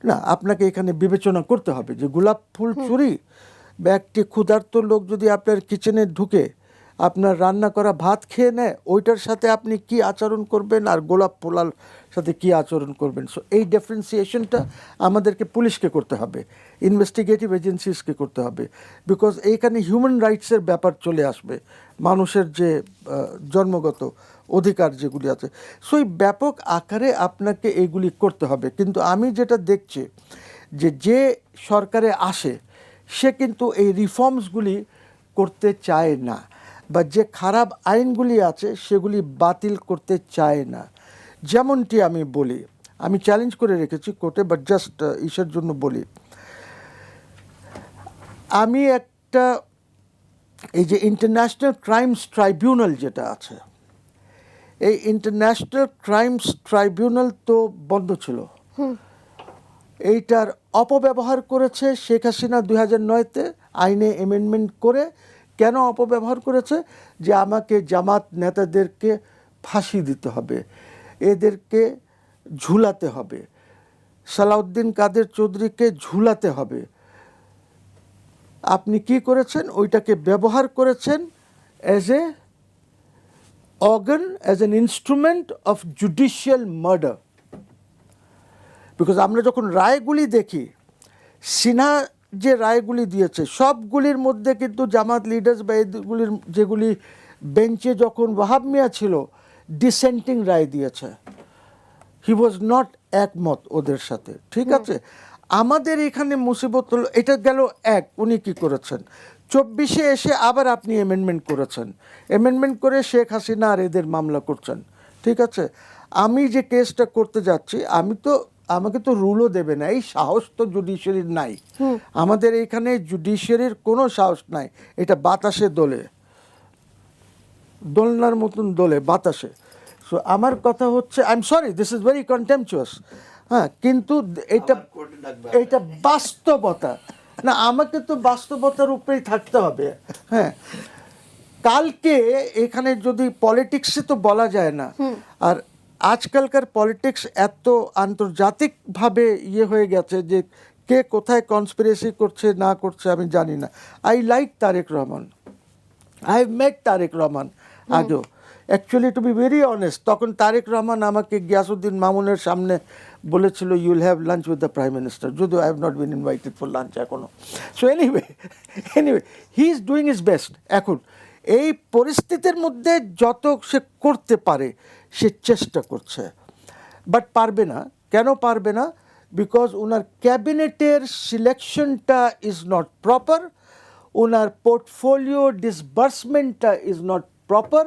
Speaker 3: না, আপনাকে এখানে বিবেচনা করতে হবে যে গোলাপ ফুল চুরি বা একটি ক্ষুধার্ত লোক যদি আপনার কিচেনে ঢুকে আপনার রান্না করা ভাত খেয়ে নেয়, ওইটার সাথে আপনি কি আচরণ করবেন আর গোলাপ পোলার সাথে কি আচরণ করবেন। সো এই ডিফারেন্সিয়েশনটা আমাদেরকে পুলিশকে করতে হবে, ইনভেস্টিগেটিভ এজেন্সিসকে করতে হবে, বিকজ এইখানে হিউম্যান রাইটসের ব্যাপার চলে আসবে, মানুষের যে জন্মগত অধিকার যেগুলি আছে। সো এই ব্যাপক আকারে আপনাকে এইগুলি করতে হবে। কিন্তু আমি যেটা দেখছি যে সরকারে আসে সে কিন্তু এই রিফর্মসগুলি করতে চায় না, বা যে খারাপ আইনগুলি আছে সেগুলি বাতিল করতে চায় না। যেমনটি আমি বলি, আমি চ্যালেঞ্জ করে রেখেছি কোর্টে, বাট জাস্ট ইসের জন্য বলি, আমি একটা এই যে ইন্টারন্যাশনাল ক্রাইমস ট্রাইব্যুনাল যেটা আছে, এই ইন্টারন্যাশনাল ক্রাইমস ট্রাইব্যুনাল তো বন্ধ ছিল, এইটার অপব্যবহার করেছে শেখ হাসিনা 2009-তে আইনে অ্যামেন্ডমেন্ট করে। কেন অপব্যবহার করেছে? যে আমাকে জামাত নেতাদেরকে ফাঁসি দিতে হবে, এদেরকে ঝুলাতে হবে, সালাউদ্দিন কাদের চৌধুরীকে ঝুলাতে হবে। আপনি কি করেছেন? ওইটাকে ব্যবহার করেছেন as a organ, as an instrument of judicial murder. Because আমরা যখন রায়গুলি দেখি, সিনহা যে রায়গুলি দিয়েছে সবগুলির মধ্যে কিন্তু জামাত লিডার্স বা এগুলির যেগুলি বেঞ্চে যখন ওয়াহাব মিয়া ছিল ডিসেন্টিং রায় দিয়েছে, হি ওয়াজ নট একমত ওদের সাথে, ঠিক আছে। আমাদের এখানে মুসিবত হলো, এটা গেল এক, উনি কি করেছেন। 24-এ এসে আবার আপনি অ্যামেন্ডমেন্ট করেছেন, অ্যামেন্ডমেন্ট করে শেখ হাসিনা আর এদের মামলা করছেন, ঠিক আছে। আমি যে কেসটা করতে যাচ্ছি, আমাকে তো রুলও দেবে না, এই সাহস তো জুডিশিয়ারির নাই। আমাদের এখানে জুডিশিয়ারির কোনো সাহস নাই, এটা বাতাসে দোলে, দোলনার মতন দোলে বাতাসে। সো আমার কথা হচ্ছে, I am sorry, this is very contemptuous, হ্যাঁ, কিন্তু এটা বাস্তবতা না, আমাকে তো বাস্তবতার উপরেই থাকতে হবে। হ্যাঁ, কালকে এখানে যদি পলিটিক্সে তো বলা যায় না, আর আজকালকার পলিটিক্স এত আন্তর্জাতিকভাবে হয়ে গেছে যে কে কোথায় কনস্পিরেসি করছে না করছে আমি জানি না। I like Tarek Rahman, I have met Tarek Rahman আগেও, actually to be very honest. তখন তারেক রহমান আমাকে গিয়াসউদ্দিন মামুনের সামনে বলেছিল you will have lunch with the prime minister, যদিও I have not been invited for lunch এখনও। So anyway he is doing is best. এখন এই পরিস্থিতির মধ্যে যত সে করতে পারে সে চেষ্টা করছে, বাট পারবে না। কেন পারবে না? বিকজ ওনার ক্যাবিনেটের সিলেকশনটা ইজ নট প্রপার, ওনার পোর্টফোলিও ডিসবার্সমেন্টটা ইজ নট প্রপার।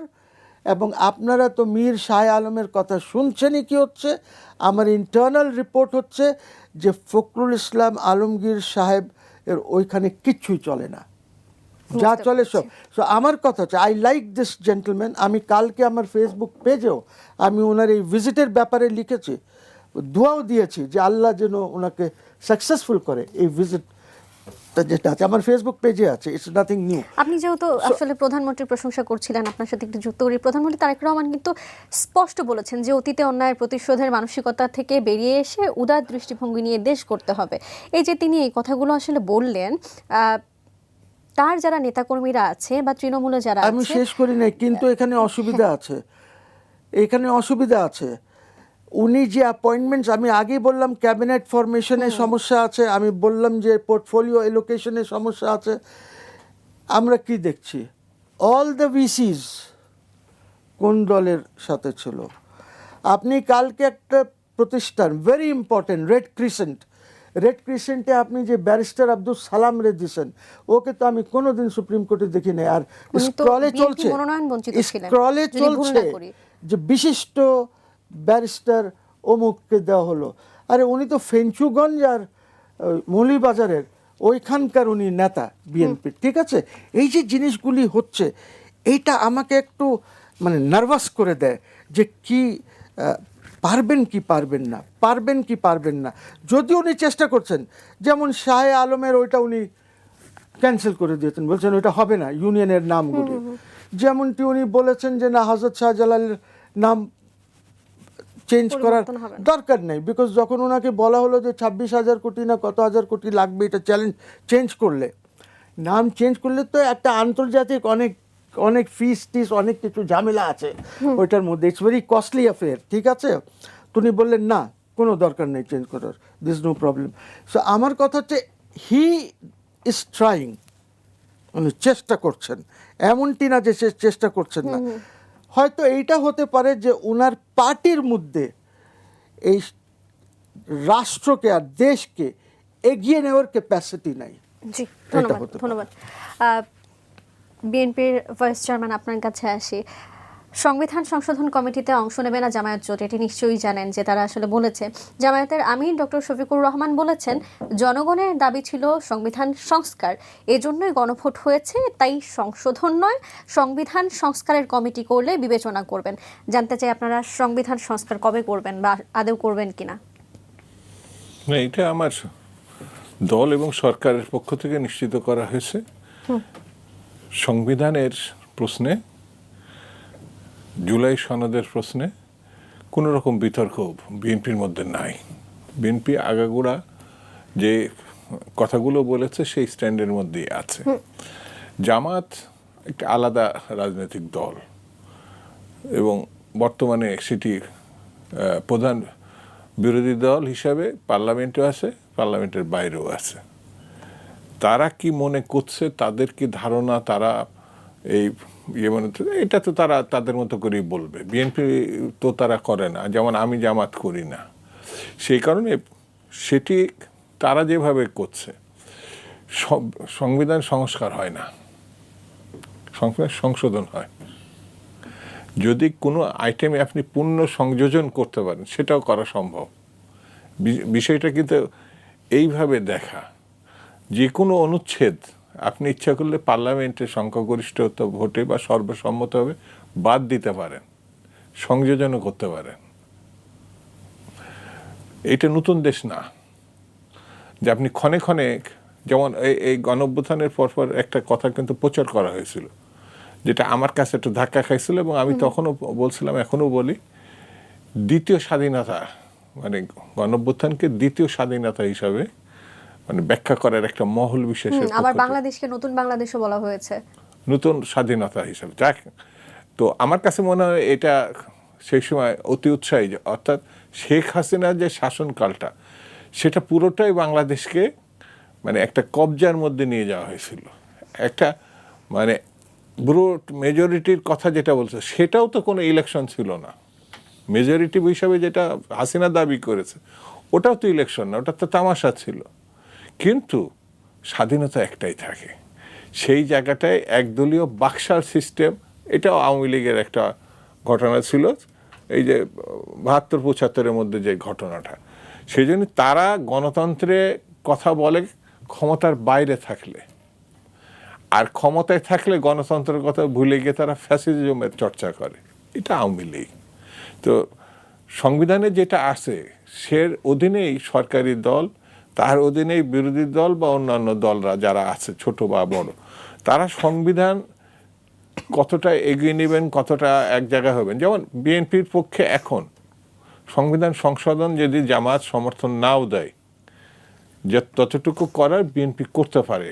Speaker 3: এবং আপনারা তো মীর শাহ আলমের কথা শুনছেনই কি হচ্ছে। আমার ইন্টারনাল রিপোর্ট হচ্ছে যে ফখরুল ইসলাম আলমগীর সাহেব এর ওইখানে কিচ্ছুই চলে না, যা চলে সব। সো আমার কথা হচ্ছে আই লাইক দিস জেন্টলম্যান। আমি কালকে আমার ফেসবুক পেজেও আমি ওনার এই ভিজিটের ব্যাপারে লিখেছি, দোয়াও দিয়েছি যে আল্লাহ যেন ওনাকে সাকসেসফুল করে। এই ভিজিট যেটা আছে আমার ফেসবুক পেজে আছে, ইটস নাথিং নিউ।
Speaker 4: আপনি যেহেতু আসলে প্রধানমন্ত্রীর প্রশংসা করছিলেন, আপনার সাথে একটু যুক্ত করি। প্রধানমন্ত্রী তারেক রহমান কিন্তু স্পষ্ট বলেছেন যে অতীতে অন্যায়ের প্রতিশোধের মানসিকতা থেকে বেরিয়ে এসে উদার দৃষ্টিভঙ্গি নিয়ে দেশ করতে হবে। এই যে তিনি এই কথাগুলো আসলে বললেন, তার যারা নেতাকর্মীরা আছে বা তৃণমূলে যারা আছে,
Speaker 3: আমি শেষ করি নাই, কিন্তু এখানে অসুবিধা আছে, এখানে অসুবিধা আছে। উনি যে অ্যাপয়েন্টমেন্টস, আমি আগেই বললাম ক্যাবিনেট ফরমেশনের সমস্যা আছে, আমি বললাম যে পোর্টফোলিও এলোকেশনের সমস্যা আছে। আমরা কি দেখছি, অল দ্য ভিসিস কোন দলের সাথে ছিল? আপনি কালকে একটা প্রতিষ্ঠান ভেরি ইম্পর্টেন্ট রেড ক্রিসেন্টে আপনি যে ব্যারিস্টার আব্দুল সালাম রে দিয়েছেন, ওকে তো আমি কোনোদিন সুপ্রিম কোর্টে দেখি নাই। আর স্ক্রলে চলছে যে বিশিষ্ট ব্যারিস্টার অমুককে দেওয়া হলো। আরে উনি তো ফেঞ্চুগঞ্জ আর মৌলভীবাজারের ওইখানকার উনি নেতা বিএনপির, ঠিক আছে। এই যে জিনিসগুলি হচ্ছে, এইটা আমাকে একটু মানে নার্ভাস করে দেয় যে কি পারবেন কি পারবেন না, পারবেন কি পারবেন না। যদি উনি চেষ্টা করছেন, যেমন শাহ আলমের ওইটা উনি ক্যান্সেল করে দিয়েছেন, বলছেন ওইটা হবে না ইউনিয়নের নামগুলি। যেমনটি উনি বলেছেন যে না, হযরত শাহজালালের নাম চেঞ্জ করার দরকার নেই, বিকজ যখন ওনাকে বলা হলো যে 26,000 কোটি না কত হাজার কোটি লাগবে এটা চেঞ্জ করলে, নাম চেঞ্জ করলে তো একটা আন্তর্জাতিক অনেক অনেক ফিস টিস অনেক কিছু ঝামেলা আছে ওইটার মধ্যে, ইটস ভেরি কস্টলি অ্যাফেয়ার, ঠিক আছে। তো উনি বললেন না, কোনো দরকার নেই চেঞ্জ করার, দিস নো প্রবলেম। সো আমার কথা হচ্ছে হি ইজ ট্রাইং, উনি চেষ্টা করছেন, এমনটি না যে সে চেষ্টা করছেন না। হয়তো এইটা হতে পারে যে ওনার পার্টির মধ্যে এই রাষ্ট্রকে আর দেশকে এগিয়ে নেওয়ার ক্যাপাসিটি নাই।
Speaker 4: জি,
Speaker 3: এটা
Speaker 4: ধন্যবাদ
Speaker 3: হতে পারে।
Speaker 4: ধন্যবাদ। বিএনপির ভাইস চেয়ারম্যান আপনার কাছে আসি। সংবিধান সংশোধন কমিটিতে অংশ নেবে না জামায়াত জোট, এটি নিশ্চয়ই জানেন যে তারা আসলে বলেছে। জামায়াতের আমির ডক্টর শফিকুর রহমান বলেছেন জনগণের দাবি ছিল সংবিধান সংস্কার, এজন্যই গণভোট হয়েছে, তাই সংশোধন নয়, সংবিধান সংস্কারের কমিটি করলে বিবেচনা করবেন। জানতে চাই আপনারা সংবিধান সংস্কার কবে করবেন বা আদৌ করবেন কিনা?
Speaker 1: না, এটা আমার দল এবং সরকারের পক্ষ থেকে নিশ্চিত করা হয়েছে। সংবিধানের প্রশ্নে, জুলাই সনদের প্রশ্নে কোনো রকম বিতর্ক বিএনপির মধ্যে নাই। বিএনপি আগাগোড়া যে কথাগুলো বলেছে সেই স্ট্যান্ডের মধ্যেই আছে। জামাত একটা আলাদা রাজনৈতিক দল এবং বর্তমানে সেটি প্রধান বিরোধী দল হিসাবে পার্লামেন্টেও আছে, পার্লামেন্টের বাইরেও আছে। তারা কি মনে করছে, তাদের কি ধারণা, তারা এই মনে এটা তো তারা তাদের মতো করেই বলবে। বিএনপি তো তারা করে না, যেমন আমি জামাত করি না। সেই কারণে সেটি তারা যেভাবে করছে, সংবিধান সংস্কার হয় না, সংবিধান সংশোধন হয়। যদি কোনো আইটেমে আপনি পূর্ণ সংযোজন করতে পারেন সেটাও করা সম্ভব। বিষয়টা কিন্তু এইভাবে দেখা, যে কোনো অনুচ্ছেদ আপনি ইচ্ছা করলে পার্লামেন্টের সংখ্যাগরিষ্ঠতা ভোটে বা সর্বসম্মতভাবে বাদ দিতে পারেন, সংযোজনও করতে পারেন। এটা নতুন দেশ না যে আপনি ক্ষণে ক্ষণে, যেমন এই গণঅভ্যুত্থানের পরপর একটা কথা কিন্তু প্রচার করা হয়েছিল, যেটা আমার কাছে একটু ধাক্কা খাইছিল এবং আমি তখনও বলছিলাম, এখনও বলি, দ্বিতীয় স্বাধীনতা মানে গণঅভ্যুত্থানকে দ্বিতীয় স্বাধীনতা হিসাবে মানে ব্যাখ্যা করার একটা মহল বিশেষের
Speaker 4: আবার বাংলাদেশকে নতুন বাংলাদেশও বলা হয়েছে,
Speaker 1: নতুন স্বাধীনতা হিসাবে। যাক, তো আমার কাছে মনে হয় এটা সেই সময় অতি উৎসাহী, অর্থাৎ শেখ হাসিনার যে শাসনকালটা সেটা পুরোটাই বাংলাদেশকে মানে একটা কবজার মধ্যে নিয়ে যাওয়া হয়েছিল। একটা মানে ব্রুট মেজরিটির কথা যেটা বলছে, সেটাও তো কোনো ইলেকশন ছিল না। মেজরিটি হিসাবে যেটা হাসিনা দাবি করেছে ওটাও তো ইলেকশন না, ওটা তো তামাশা ছিল। কিন্তু স্বাধীনতা একটাই থাকে, সেই জায়গাটায় একদলীয় বাকশাল সিস্টেম, এটাও আওয়ামী লীগের একটা ঘটনা ছিল, এই যে ৭২-৭৫-এর মধ্যে যে ঘটনাটা। সেই জন্য তারা গণতন্ত্রে কথা বলে ক্ষমতার বাইরে থাকলে, আর ক্ষমতায় থাকলে গণতন্ত্রের কথা ভুলে গিয়ে তারা ফ্যাসিজমের চর্চা করে। এটা আওয়ামী লীগ। তো সংবিধানে যেটা আছে সের অধীনেই সরকারি দল, তার অধীনেই বিরোধী দল বা অন্যান্য দলরা যারা আছে ছোট বা বড়, তারা সংবিধান কতটা এগিয়ে নেবেন, কতটা এক জায়গায় হবেন। যেমন বিএনপির পক্ষে এখন সংবিধান সংশোধন যদি জামাত সমর্থন নাও দেয়, যে ততটুকু করার বিএনপি করতে পারে,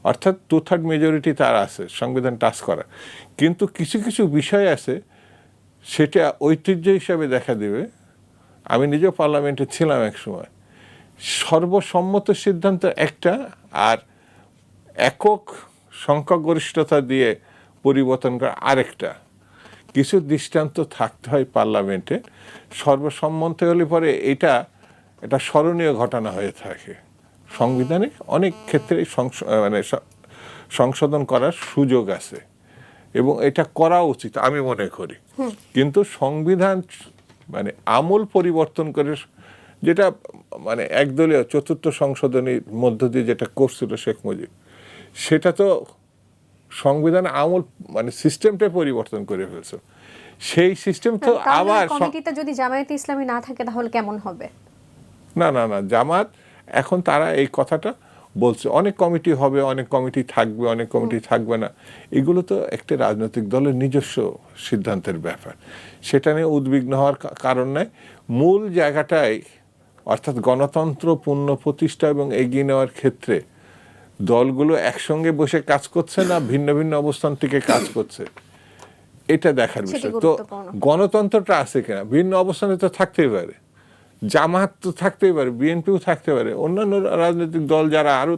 Speaker 1: অর্থাৎ 2/3 মেজরিটি তার আছে সংবিধান টাচ করার। কিন্তু কিছু কিছু বিষয় আছে সেটা ঐতিহ্য হিসাবে দেখা দেবে। আমি নিজেও পার্লামেন্টে ছিলাম এক সময়, সর্বসম্মত সিদ্ধান্ত একটা আর একক সংখ্যাগরিষ্ঠতা দিয়ে পরিবর্তন করা আরেকটা। কিছু দৃষ্টান্ত থাকতে হয় পার্লামেন্টে, সর্বসম্মত হলে পরে এটা স্মরণীয় ঘটনা হয়ে থাকে। সংবিধানে অনেক ক্ষেত্রে মানে সংশোধন করার সুযোগ আছে এবং এটা করা উচিত আমি মনে করি। কিন্তু সংবিধান মানে আমূল পরিবর্তন করে, যেটা মানে একদলীয় চতুর্থ সংশোধনীর মধ্য দিয়ে যেটা করছিল শেখ মুজিব, সেটা তো সংবিধান আমূল মানে সিস্টেমটা পরিবর্তন করে ফেলছে। সেই সিস্টেম তো আবার
Speaker 4: কমিটিতে যদি জামায়াতে ইসলামী না থাকে তাহলে কেমন হবে?
Speaker 1: না না না, জামাত এখন তারা এই কথাটা বলছে, অনেক কমিটি হবে, অনেক কমিটি থাকবে, অনেক কমিটি থাকবে না। এগুলো তো একটা রাজনৈতিক দলের নিজস্ব সিদ্ধান্তের ব্যাপার, সেটা নিয়ে উদ্বিগ্ন হওয়ার কারণ নাই। মূল জায়গাটাই অর্থাৎ গণতন্ত্র পূর্ণ প্রতিষ্ঠা এবং এগিয়ে নেওয়ার ক্ষেত্রে দলগুলো একসঙ্গে বসে কাজ করছে না ভিন্ন ভিন্ন অবস্থান থেকে কাজ করছে, এটা দেখার
Speaker 4: সেটি
Speaker 1: বিষয়। তো
Speaker 4: গুরুত্বপূর্ণ।
Speaker 1: গণতন্ত্রটা আছে কিনা, ভিন্ন অবস্থানে তো থাকতেই পারে, জামাত তো থাকতেই পারে, বিএনপিও থাকতে পারে, অন্যান্য রাজনৈতিক দল যারা আরো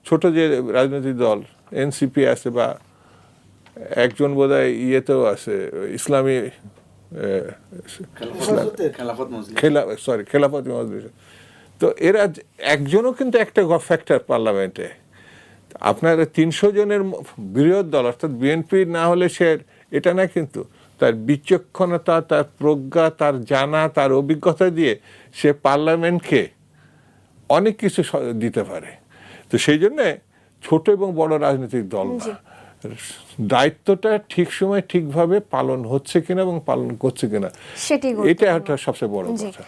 Speaker 1: ছোট যে রাজনৈতিক দল এনসিপি আছে, বা একজন বোধহয় ইয়েতেও আছে ইসলামী খেলাফত মজলিস। তো এরা একজনও কিন্তু একটা ফ্যাক্টর পার্লামেন্টে। আপনার 300 জনের বৃহৎ দল অর্থাৎ বিএনপি না হলে সে এটা না, কিন্তু তার বিচক্ষণতা, তার প্রজ্ঞা, তার জানা, তার অভিজ্ঞতা দিয়ে সে পার্লামেন্টকে অনেক কিছু দিতে পারে। তো সেই জন্যে ছোট এবং বড় রাজনৈতিক দল না, দায়িত্বটা ঠিক সময় ঠিকভাবে পালন হচ্ছে কিনা এবং পালন করছে কিনা,
Speaker 4: সেটি
Speaker 1: এটা একটা সবচেয়ে বড়
Speaker 4: জি।
Speaker 1: কথা।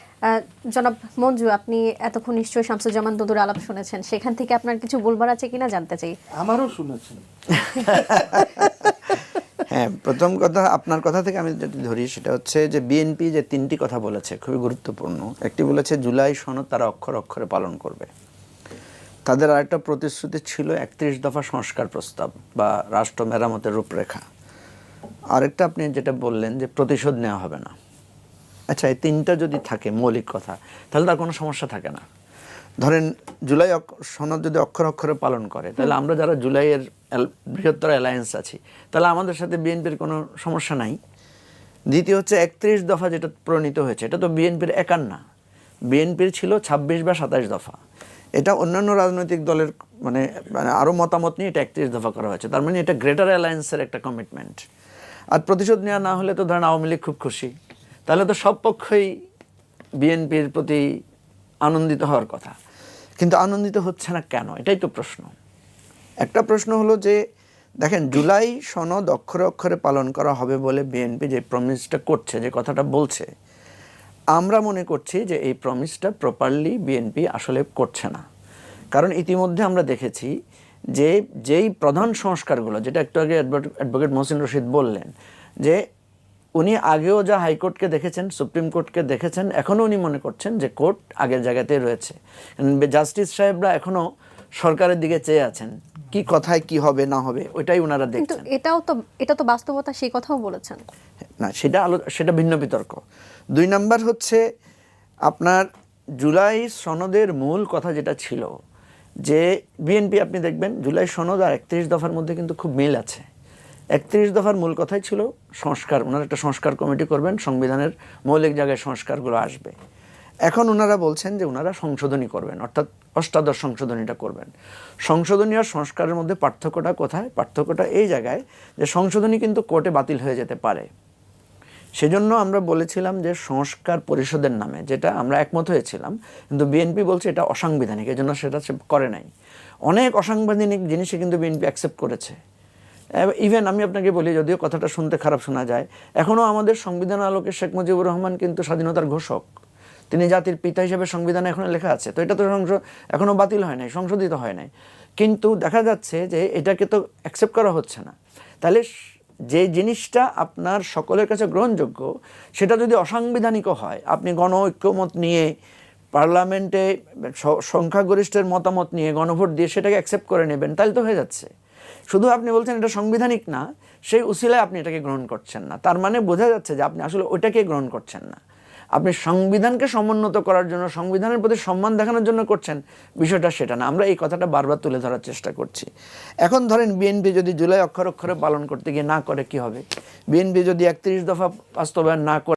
Speaker 4: জনাব মঞ্জু, আপনি এতক্ষণ নিশ্চয়ই শামসুজ্জামান দুদুর আলাপ শুনেছেন, সেখান থেকে আপনার কিছু বলবার আছে কিনা জানতে চাই।
Speaker 3: আমারও শুনেছেন।
Speaker 2: হ্যাঁ, প্রথম কথা আপনার কথা থেকে আমি যেটা ধরি সেটা হচ্ছে যে বিএনপি যে 3টি কথা বলেছে খুবই গুরুত্বপূর্ণ। একটি বলেছে জুলাই সনদ তারা অক্ষরে অক্ষরে পালন করবে। তাদের আরেকটা প্রতিশ্রুতি ছিল 31 দফা সংস্কার প্রস্তাব বা রাষ্ট্র মেরামতের রূপরেখা। আরেকটা আপনি যেটা বললেন যে প্রতিশোধ নেওয়া হবে না। আচ্ছা, এই 3টা যদি থাকে মৌলিক কথা, তাহলে তার কোনো সমস্যা থাকে না। ধরেন জুলাই সনদ যদি অক্ষরে অক্ষরে পালন করে, তাহলে আমরা যারা জুলাইয়ের বৃহত্তর অ্যালায়েন্স আছি, তাহলে আমাদের সাথে বিএনপির কোনো সমস্যা নাই। দ্বিতীয় হচ্ছে 31 দফা যেটা প্রণীত হয়েছে, এটা তো বিএনপির একার না, বিএনপির ছিল 26 বা 27 দফা। এটা অন্যান্য রাজনৈতিক দলের মানে আরও মতামত নিয়ে এটা 31 দফা করা হয়েছে। তার মানে এটা গ্রেটার অ্যালায়েন্সের একটা কমিটমেন্ট। আর প্রতিশোধ নেওয়া না হলে তো ধরেন আওয়ামী লীগ খুব খুশি, তাহলে তো সব পক্ষই বিএনপির প্রতি আনন্দিত হওয়ার কথা। কিন্তু আনন্দিত হচ্ছে না কেন, এটাই তো প্রশ্ন। একটা প্রশ্ন হলো যে দেখেন, জুলাই সনদ অক্ষরে অক্ষরে পালন করা হবে বলে বিএনপি যে প্রমিসটা করছে, যে কথাটা বলছে, আমরা মনে করছি যে এই প্রমিসটা প্রপারলি বিএনপি আসলে করছে না। কারণ ইতিমধ্যে আমরা দেখেছি যে যেই প্রধান সংস্কারগুলো, যেটা একটু আগে অ্যাডভোকেট মহসিন রশিদ বললেন, যে উনি আগেও যা হাইকোর্টকে দেখেছেন, সুপ্রিম কোর্টকে দেখেছেন, এখনও উনি মনে করছেন যে কোর্ট আগের জায়গাতেই রয়েছে। জাস্টিস সাহেবরা এখনও সরকারের দিকে চেয়ে আছেন, কি কথায় কি হবে না হবে ওইটাই ওনারা
Speaker 4: কিন্তু
Speaker 2: দেখছেন।
Speaker 4: এটা তো বাস্তবতা, সেই কথাও বলেছেন
Speaker 2: না, সেটা ভিন্ন বিতর্ক। 2 নাম্বার হচ্ছে আপনার জুলাই সনদের মূল কথা যেটা ছিল যে বিএনপি, আপনি দেখবেন জুলাই সনদ আর 31 দফার মধ্যে কিন্তু খুব মিল আছে। 31 দফার মূল কথাই ছিল সংস্কার, ওনারা একটা সংস্কার কমিটি করবেন, সংবিধানের মৌলিক জায়গায় সংস্কারগুলো আসবে। এখন ওনারা বলছেন যে ওনারা সংশোধনী করবেন, অর্থাৎ অষ্টাদশ সংশোধনীটা করবেন। সংশোধনী আর সংস্কারের মধ্যে পার্থক্যটা কোথায়? পার্থক্যটা এই জায়গায় যে সংশোধনী কিন্তু কোর্টে বাতিল হয়ে যেতে পারে। সেজন্য আমরা বলেছিলাম যে সংস্কার পরিষদের নামে, যেটা আমরা একমত হয়েছিলাম, কিন্তু বিএনপি বলছে এটা অসাংবিধানিক, এই জন্য সেটা সে করে নাই। অনেক অসাংবিধানিক জিনিসই কিন্তু বিএনপি অ্যাকসেপ্ট করেছে। ইভেন আমি আপনাকে বলি, যদিও কথাটা শুনতে খারাপ শোনা যায়, এখনও আমাদের সংবিধান আলোকে শেখ মুজিবুর রহমান কিন্তু স্বাধীনতার ঘোষক, তিনি জাতির পিতা হিসেবে সংবিধানে এখনো লেখা আছে। তো এটা তো এখনও বাতিল হয় নাই, সংশোধিত হয় নাই, কিন্তু দেখা যাচ্ছে যে এটাকে তো অ্যাকসেপ্ট করা হচ্ছে না। তাহলে যে জিনিসটা আপনার সকলের কাছে গ্রহণযোগ্য, সেটা যদি অসাংবিধানিকও হয়, আপনি গণ ঐক্যমত নিয়ে পার্লামেন্টে সংখ্যাগরিষ্ঠের মতামত নিয়ে গণভোট দিয়ে সেটাকে অ্যাকসেপ্ট করে নেবেন, তাহলে তো হয়ে যাচ্ছে। শুধু আপনি বলছেন এটা সাংবিধানিক না, সেই উসিলায় আপনি এটাকে গ্রহণ করছেন না, তার মানে বোঝা যাচ্ছে যে আপনি আসলে ওইটাকে গ্রহণ করছেন না। আপনি সংবিধানকে সমুন্নত করার জন্য, সংবিধানের প্রতি সম্মান দেখানোর জন্য করছেন, বিষয়টা সেটা না। আমরা এই কথাটা বারবার তুলে ধরার চেষ্টা করছি। এখন ধরেন বিএনপি যদি জুলাই অক্ষরে অক্ষরে পালন করতে গিয়ে না করে কি হবে? বিএনপি যদি 31 দফা বাস্তবায়ন না করে